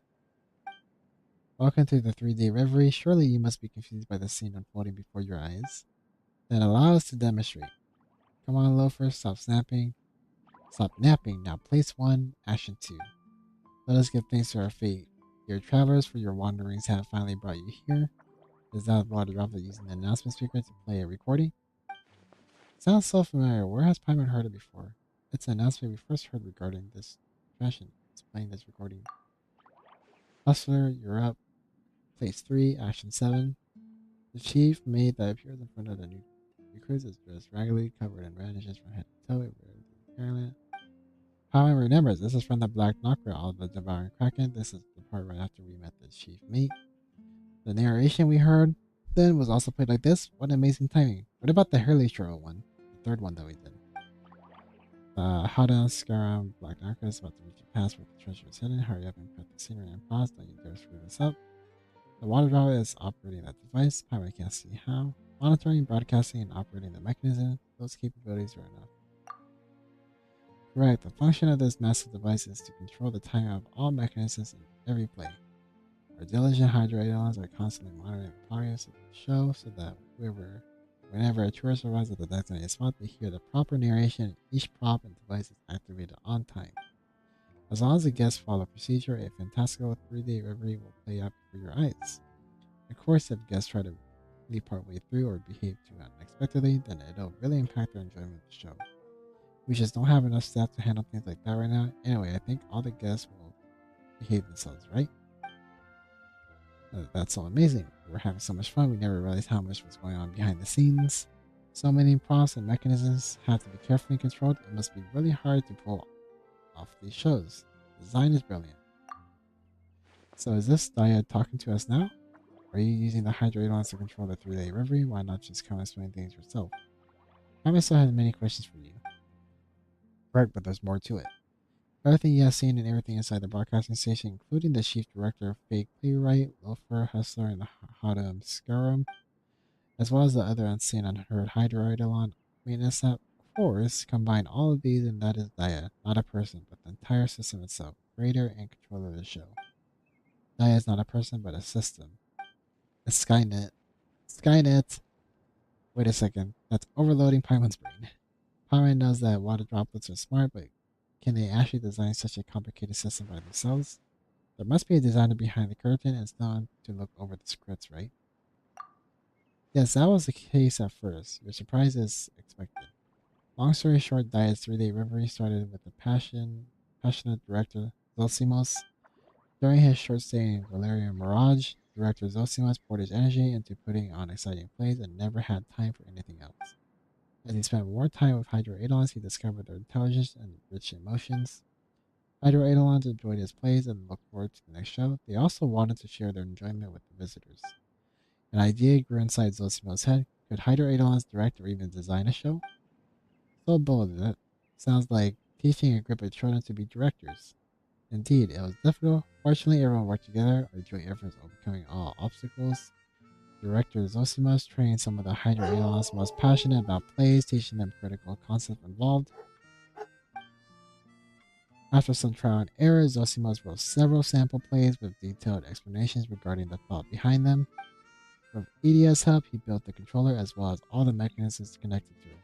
Welcome to the 3D reverie. Surely you must be confused by the scene unfolding before your eyes. Then allow us to demonstrate. Come on, loafer, stop snapping. Stop napping. Now place 1, action 2. Let us give thanks to our fate. Dear travelers, for your wanderings have finally brought you here. Is that water droplet using the announcement speaker to play a recording? Sounds so familiar. Where has Paimon heard it before? It's an announcement we first heard regarding this fashion. It's playing this recording. Hustler, you're up. Place 3, action 7. The chief maid that appears in front of the new recruits is dressed raggedly, covered in bandages from head to toe. It wears Paimon remembers, this is from the Black Knocker, all the devouring Kraken. This is the part right after we met the chief mate. The narration we heard then was also played like this. What amazing timing. What about the Hurley Show one? The third one that we did. How to scare Black Knocker is about to reach a pass where the treasure is hidden. Hurry up and prep the scenery and pause. Don't you dare screw this up. The water droplet is operating that device. Paimon can't see how. Monitoring, broadcasting, and operating the mechanism. Those capabilities are enough. Correct. The function of this massive device is to control the timing of all mechanisms in every play. Our diligent hydroidons are constantly monitoring the progress of the show so that whenever a tourist arrives at the designated spot, they hear the proper narration. Each prop and device is activated on time. As long as the guests follow procedure, a fantastical 3D reverie will play out before your eyes. Of course, if guests try to leave partway through or behave too unexpectedly, then it'll really impact their enjoyment of the show. We just don't have enough staff to handle things like that right now. Anyway, I think all the guests will behave themselves, right? That's so amazing. We're having so much fun. We never realized how much was going on behind the scenes. So many props and mechanisms have to be carefully controlled. It must be really hard to pull off these shows. The design is brilliant. So is this Daya talking to us now? Are you using the Hydroidons to control the 3D reverie? Why not just come and explain things yourself? I still have many questions for you. Correct, but there's more to it. Everything you have seen and everything inside the broadcasting station, including the chief director, fake playwright, loafer, hustler, and the Hada Scarum, as well as the other unseen unheard Hydroidolon maintenance set, of course, combine all of these and that is Daya, not a person, but the entire system itself, creator and controller of the show. Daya is not a person, but a system. A Skynet. Skynet! Wait a second, that's overloading Paimon's brain. Paimon knows that water droplets are smart, but can they actually design such a complicated system by themselves? There must be a designer behind the curtain and someone to look over the scripts, right? Yes, that was the case at first. Your surprise is expected. Long story short, Diet's 3-day reverie started with the passionate director Zosimos. During his short stay in Valerian Mirage, director Zosimos poured his energy into putting on exciting plays and never had time for anything else. As he spent more time with Hydro Eidolons, he discovered their intelligence and rich emotions. Hydro Eidolons enjoyed his plays and looked forward to the next show. They also wanted to share their enjoyment with the visitors. An idea grew inside Zosimos' head. Could Hydro Eidolons direct or even design a show? So bold, that sounds like teaching a group of children to be directors. Indeed, it was difficult. Fortunately, everyone worked together, our joint efforts overcoming all obstacles. Director Zosimus trained some of the Hydro Eidolons most passionate about plays, teaching them critical concepts involved. After some trial and error, Zosimus wrote several sample plays with detailed explanations regarding the thought behind them. With Idia's help, he built the controller as well as all the mechanisms connected to it.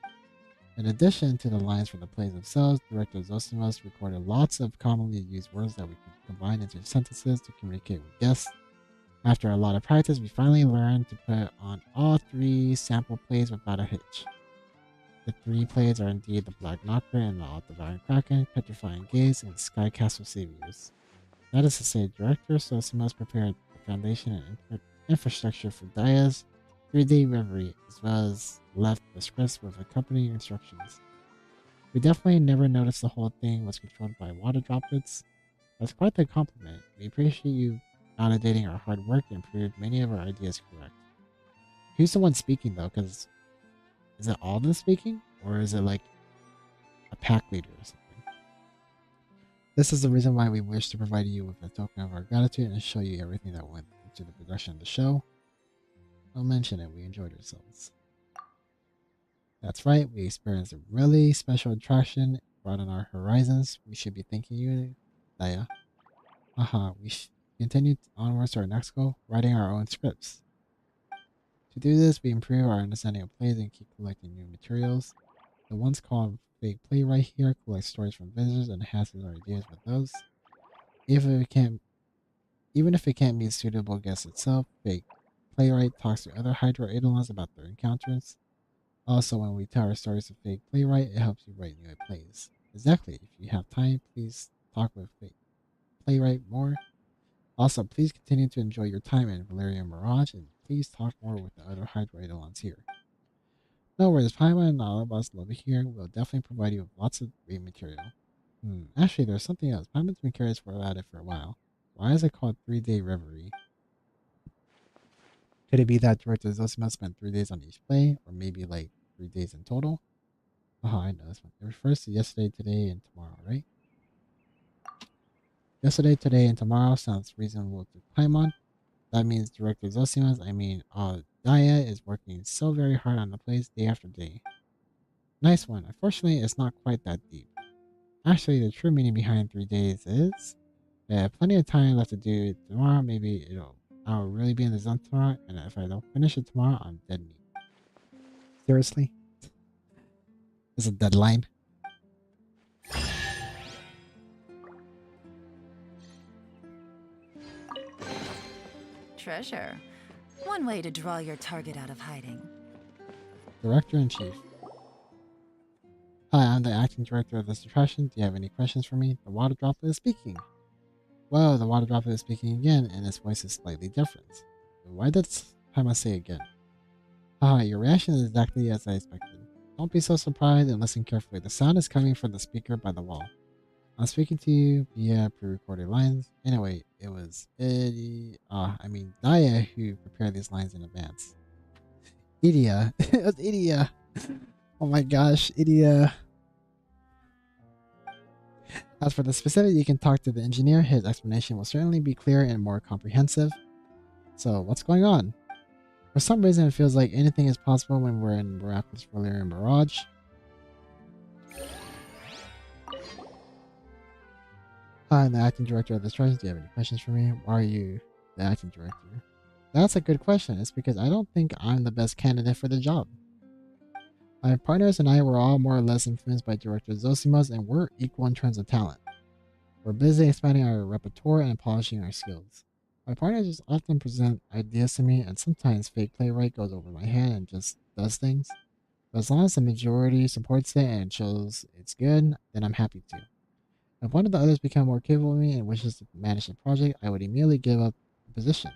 In addition to the lines from the plays themselves, director Zosimus recorded lots of commonly used words that we could combine into sentences to communicate with guests. After a lot of practice, we finally learned to put on all 3 sample plays without a hitch. The 3 plays are indeed the Black Knocker and the All-Devouring Kraken, Petrifying Gaze, and Sky Castle Saviors. That is to say, director Zosimus prepared the foundation and infrastructure for Daya's 3-day reverie, as well as left the scripts with accompanying instructions. We definitely never noticed the whole thing was controlled by water droplets. That's quite the compliment. We appreciate you validating our hard work and proved many of our ideas correct. Who's the one speaking though? Because is it all of them speaking? Or is it like a pack leader or something? This is the reason why we wish to provide you with a token of our gratitude and show you everything that went into the production of the show. Don't mention it, we enjoyed ourselves. That's right, we experienced a really special attraction brought on our horizons. We should be thanking you, Daya. We continue onwards to our next goal, writing our own scripts. To do this, we improve our understanding of plays and keep collecting new materials. The ones called Fake Playwright here collects stories from visitors and enhances our ideas with those. Even if it can't meet suitable guests itself, Fake Playwright talks to other Hydro Eidolons about their encounters. Also, when we tell our stories to Fake Playwright, it helps you write new plays. Exactly. If you have time, please talk with Fake Playwright more. Also, please continue to enjoy your time in Valerian Mirage, and please talk more with the other Hydro Eidolons here. No worries, Paimon and all of us love it here. We'll definitely provide you with lots of great material. Actually, there's something else. Paimon's been curious about it for a while. Why is it called 3-day reverie? Could it be that director Zosima spent 3 days on each play, or maybe like 3 days in total? I know this one. It refers to yesterday, today, and tomorrow, right? Yesterday, today, and tomorrow sounds reasonable to Paimon. That means director Zosimas, Daya is working so very hard on the plays day after day. Nice one. Unfortunately, it's not quite that deep. Actually, the true meaning behind 3 days is plenty of time left to do it tomorrow. Maybe I'll really be in the zone tomorrow, and if I don't finish it tomorrow, I'm dead meat. Seriously? There's a deadline? Treasure. One way to draw your target out of hiding. Director-in-Chief. Hi, I'm the acting director of this attraction. Do you have any questions for me? The water droplet is speaking. Whoa, the water droplet is speaking again, and its voice is slightly different. Why did Paimon say again? Your reaction is exactly as I expected. Don't be so surprised and listen carefully. The sound is coming from the speaker by the wall. I'm speaking to you via pre-recorded lines. Anyway, it was Daya who prepared these lines in advance. Idia. It was Idia. Oh my gosh, Idia. As for the specific, you can talk to the engineer. His explanation will certainly be clearer and more comprehensive. So, what's going on? For some reason, it feels like anything is possible when we're in Miraculous Valerian Mirage. Hi, I'm the acting director of this attraction. Do you have any questions for me? Why are you the acting director? That's a good question. It's because I don't think I'm the best candidate for the job. My partners and I were all more or less influenced by director Zosimas, and we're equal in terms of talent. We're busy expanding our repertoire and polishing our skills. My partners just often present ideas to me, and sometimes fake playwright goes over my head and just does things. But as long as the majority supports it and shows it's good, then I'm happy to. If one of the others become more capable of me and wishes to manage the project, I would immediately give up the position.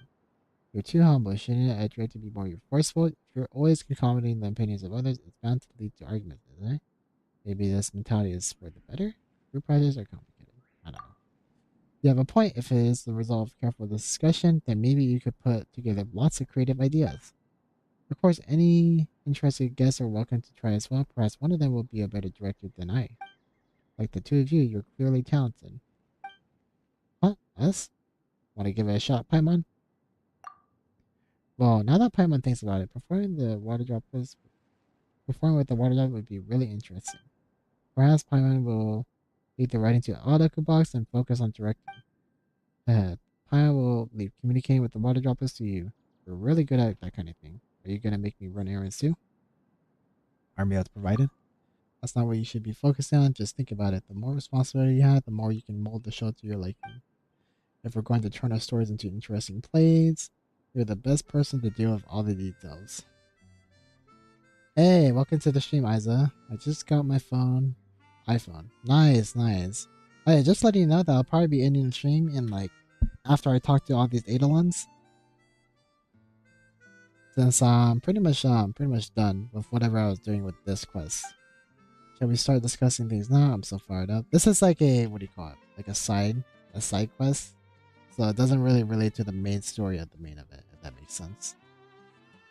You're too humble. Shouldn't I try to be more forceful? If you're always accommodating the opinions of others, it's bound to lead to arguments, isn't it? Maybe this mentality is for the better? Group projects are complicated. I don't know. You have a point. If it is the result of careful discussion, then maybe you could put together lots of creative ideas. Of course, any interested guests are welcome to try as well. Perhaps one of them will be a better director than I. Like the two of you, you're clearly talented. Huh? Us? Want to give it a shot, Paimon? Well, now that Paimon thinks about it, performing with the water drop would be really interesting. Perhaps Paimon will leave the writing to Arukubox and focus on directing. Paimon will leave communicating with the water droplets to you. You're really good at that kind of thing. Are you gonna make me run errands too? Army that's provided? That's not what you should be focusing on. Just think about it. The more responsibility you have, the more you can mold the show to your liking. If we're going to turn our stories into interesting plays, you're the best person to deal with all the details. Hey, welcome to the stream, Isa. I just got my iPhone. Nice, nice. Hey, just letting you know that I'll probably be ending the stream in after I talk to all these Eidolons. Since I'm pretty much done with whatever I was doing with this quest. Shall we start discussing things now? I'm so fired up. This is like a, what do you call it? Like a side quest. So it doesn't really relate to the main story of the main event, if that makes sense.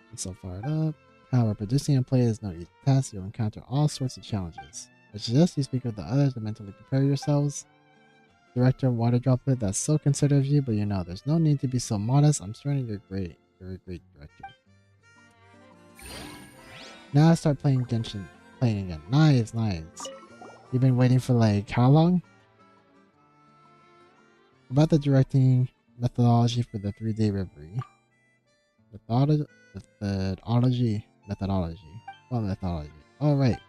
I'm so fired up. However, producing a play is no easy task. You'll encounter all sorts of challenges. I suggest you speak with the others to mentally prepare yourselves. Director Water Droplet, that's so considerate of you, but you know, there's no need to be so modest. I'm certain you're great. You're a great director. Now I start playing Genshin. Playing again. Nice, nice. You've been waiting for how long? About the directing methodology for the 3-day reverie. Methodology. What methodology? Oh, right.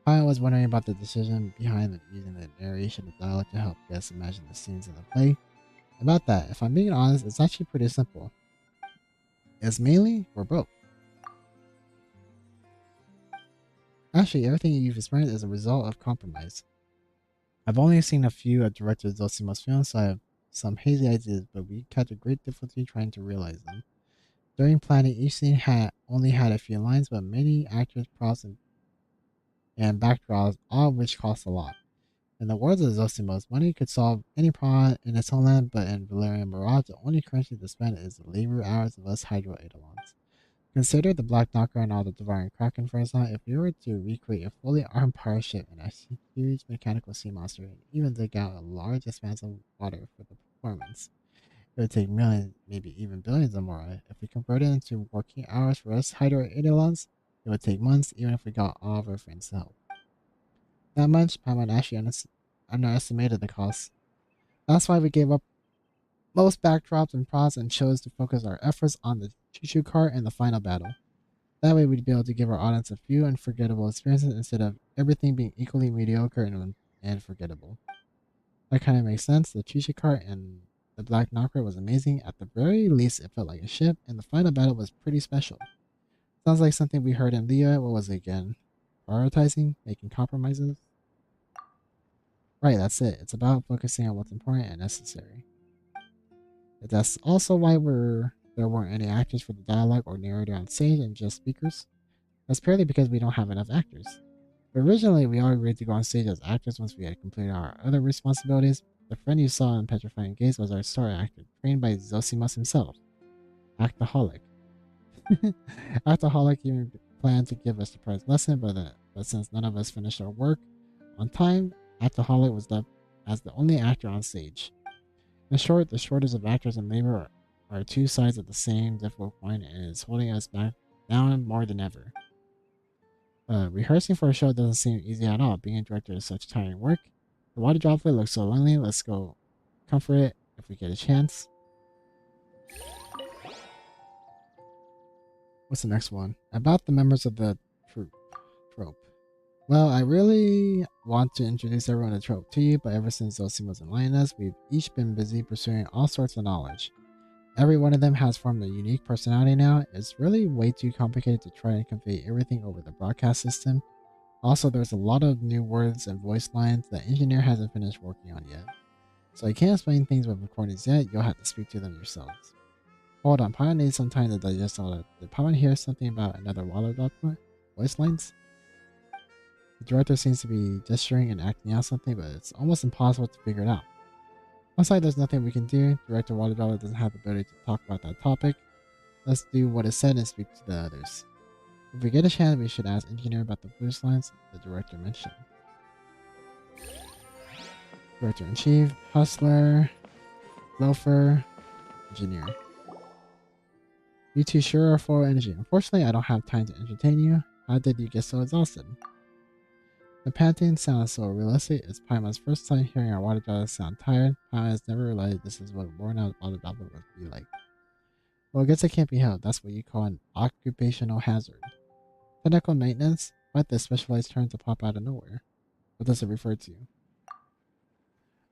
I was wondering about the decision behind using the narration of dialogue to help guests imagine the scenes in the play. About that, if I'm being honest, it's actually pretty simple. It's mainly we're broke. Actually, everything you've experienced is a result of compromise. I've only seen a few of director Zosima's films, so I have some hazy ideas, but we had a great difficulty trying to realize them. During planning, each scene only had a few lines, but many actors, props, and backdrops, all of which cost a lot. In the words of Zosima's, money could solve any problem in its homeland, but in Valerian Mirage, the only currency to spend is the labor hours of us Hydro Eidolons. Consider the Black Knocker and all the Devouring Kraken for example. If we were to recreate a fully armed pirate ship and a huge mechanical sea monster, and even dig out a large expanse of water for the performance, it would take millions, maybe even billions or more. If we converted it into working hours for us Hydro Eidolons, it would take months, even if we got all of our friends to help. That much, Paimon actually underestimated the cost. That's why we gave up most backdrops and props and chose to focus our efforts on the choo-choo cart and the final battle. That way we'd be able to give our audience a few unforgettable experiences instead of everything being equally mediocre and forgettable. That kind of makes sense. The choo-choo cart and the Black Knocker was amazing. At the very least, it felt like a ship, and the final battle was pretty special. Sounds like something we heard in Leah. What was it again? Prioritizing? Making compromises? Right, that's it. It's about focusing on what's important and necessary. But that's also why there weren't any actors for the dialogue or narrator on stage and just speakers. That's purely because we don't have enough actors. But originally, we all agreed to go on stage as actors once we had completed our other responsibilities. The friend you saw in Petrifying Gaze was our star actor, trained by Zosimas himself. Actaholic. Actaholic even planned to give a surprise lesson, but since none of us finished our work on time, Actaholic was left as the only actor on stage. In short, the shortage of actors and labor are two sides of the same difficult coin, and it's holding us back down more than ever. Rehearsing for a show doesn't seem easy at all. Being a director is such tiring work. The water droplet looks so lonely. Let's go comfort it if we get a chance. What's the next one? About the members of the trope. Well, I really want to introduce everyone to trope to you, but ever since Zosima was in Lioness, we've each been busy pursuing all sorts of knowledge. every one of them has formed a unique personality now. It's really way too complicated to try and convey everything over the broadcast system. Also, there's a lot of new words and voice lines that engineer hasn't finished working on yet. So I can't explain things with recordings yet, you'll have to speak to them yourselves. Hold on, Paimon needs some time to digest all that. Did Paimon hear something about another water document? Voice lines? The director seems to be gesturing and acting out something, but it's almost impossible to figure it out. Looks like there's nothing we can do. Director Waterdollar doesn't have the ability to talk about that topic. Let's do what is said and speak to the others. If we get a chance, we should ask Engineer about the voice lines the director mentioned. Director-in-Chief, Hustler, Loafer, Engineer. You two sure are full of energy. Unfortunately, I don't have time to entertain you. How did you get so exhausted? The panting sounds so realistic. It's Paimon's first time hearing our water dollar sound tired. Paimon has never realized this is what worn out water dollar would be like. Well, I guess it can't be helped. That's what you call an occupational hazard. Technical maintenance? What the specialized term to pop out of nowhere? What does it refer to?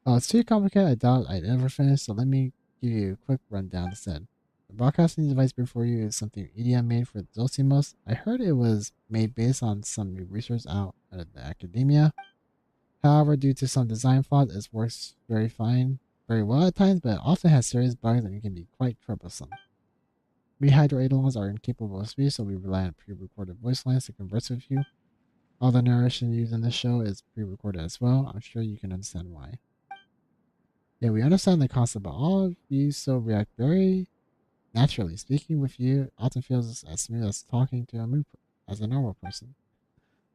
Oh, it's too complicated. I doubt I'd ever finish, so let me give you a quick rundown instead. The broadcasting device before you is something EDM made for Zosimos. I heard it was made based on some new research out of the academia. However, due to some design flaws, it works very well at times, but often has serious bugs and can be quite troublesome. We hydroidolons are incapable of speech, so we rely on pre-recorded voice lines to converse with you. All the narration used in this show is pre-recorded as well. I'm sure you can understand why. Yeah, we understand the concept, but all of you so react very naturally. Speaking with you often feels as smooth as talking to a normal person.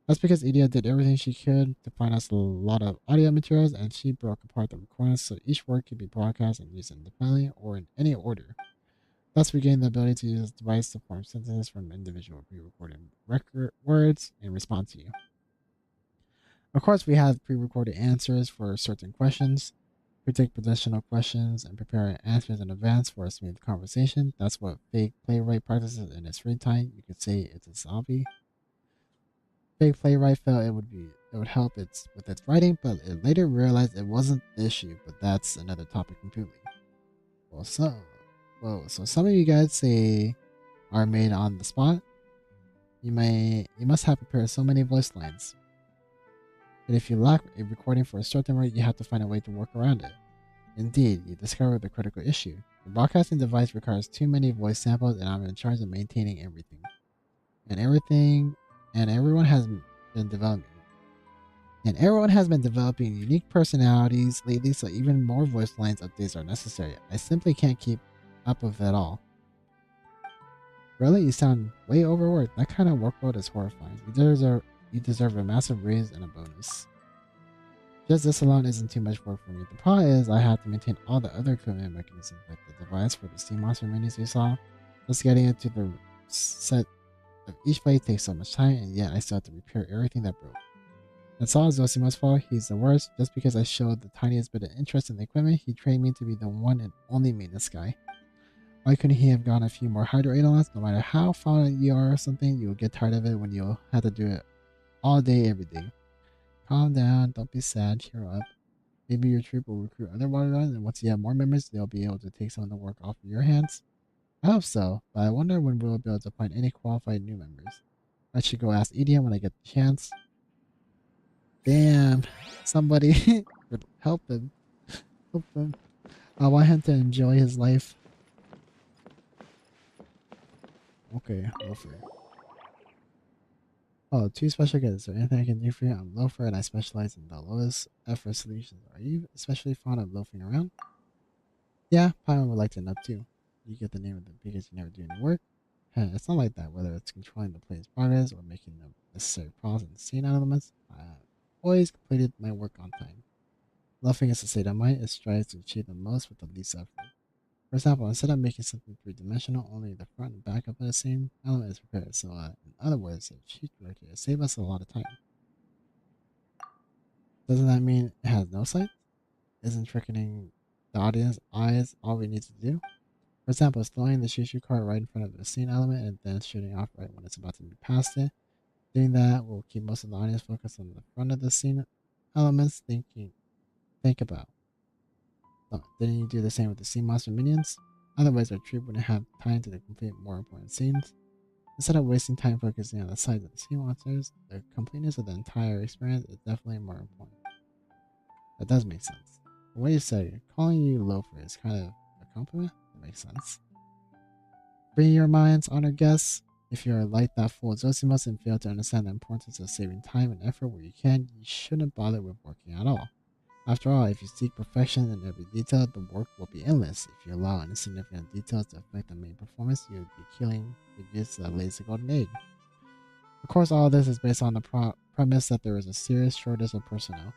That's because Idia did everything she could to find us a lot of audio materials, and she broke apart the recordings so each word could be broadcast and used independently or in any order. Thus, we gained the ability to use the device to form sentences from individual pre-recorded record words and respond to you. Of course, we have pre-recorded answers for certain questions, predict potential questions, and prepare answers in advance for a smooth conversation. That's what fake playwright practices in his free time. You could say it's a zombie. Fake playwright felt it would help with its writing, but it later realized it wasn't the issue. But that's another topic completely. So some of you guys say are made on the spot. You must have prepared so many voice lines. But if you lack a recording for a certain word, you have to find a way to work around it. Indeed, you discovered the critical issue. The broadcasting device requires too many voice samples, and I'm in charge of maintaining everything. And everyone has been developing unique personalities lately, so even more voice lines updates are necessary. I simply can't keep up with it all. Really? You sound way overworked. That kind of workload is horrifying. You deserve a massive raise and a bonus. Just this alone isn't too much work for me. The problem is I have to maintain all the other equipment mechanisms like the device for the Steam Monster minis we saw. Just getting into the set of each blade takes so much time, and yet I still have to repair everything that broke. That's all Zosima's fault. He's the worst. Just because I showed the tiniest bit of interest in the equipment, he trained me to be the one and only maintenance guy. Why couldn't he have gone a few more Hydro Eidolons? No matter how fond you are or something, you'll get tired of it when you'll have to do it all day, every day. Calm down, don't be sad, cheer up. Maybe your troop will recruit other Waterdogs, and once you have more members, they'll be able to take some of the work off of your hands. I hope so, but I wonder when we'll be able to find any qualified new members. I should go ask EDM when I get the chance. Damn, somebody would help him. Help him. I want him to enjoy his life. Okay, Loafer. Oh, 2 special guests. Is there anything I can do for you? I'm Loafer and I specialize in the lowest effort solutions. Are you especially fond of loafing around? Yeah, Paimon would like to know too. You get the name of it because you never do any work. It's not like that, whether it's controlling the play's progress or making the necessary pause and scene elements. I have always completed my work on time. Loafing is a state of mind. It strives to achieve the most with the least effort. For example, instead of making something 3-dimensional, only the front and back of the same element is prepared. So, in other words, a cheat director saves us a lot of time. Doesn't that mean it has no sight? Isn't tricking the audience eyes all we need to do? For example, slowing the shoo cart right in front of the scene element and then shooting off right when it's about to be past it. Doing that will keep most of the audience focused on the front of the scene elements. Think about. Oh, didn't you do the same with the sea monster minions? Otherwise, our troop wouldn't have time to complete more important scenes. Instead of wasting time focusing on the size of the sea monsters, the completeness of the entire experience is definitely more important. That does make sense. Wait a second, calling you loafer is kind of a compliment? That makes sense. Bring your minds, honored guests. If you're like that fool Zosimus and fail to understand the importance of saving time and effort where you can, you shouldn't bother with working at all. After all, if you seek perfection in every detail, the work will be endless. If you allow insignificant details to affect the main performance, you would be killing the goose that lays the golden egg. Of course, all of this is based on the premise that there is a serious shortage of personnel.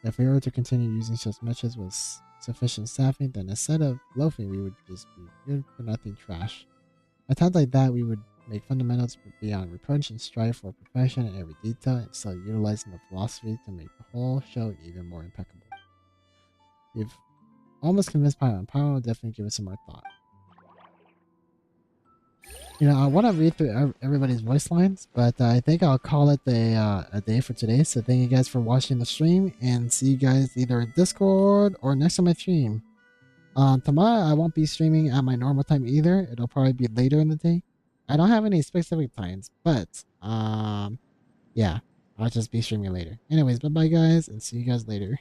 If we were to continue using such methods with sufficient staffing, then instead of loafing, we would just be good for nothing trash. At times like that, we would make fundamentals beyond reproach and strive for perfection in every detail, and still utilizing the philosophy to make the whole show even more impeccable. We've almost convinced Pyron. Pyron will definitely give it some more thought. You know, I want to read through everybody's voice lines, but I think I'll call it a day for today. So thank you guys for watching the stream, and see you guys either in Discord or next time I stream. Tomorrow I won't be streaming at my normal time either. It'll probably be later in the day. I don't have any specific times, but yeah, I'll just be streaming later. Anyways, bye bye guys, and see you guys later.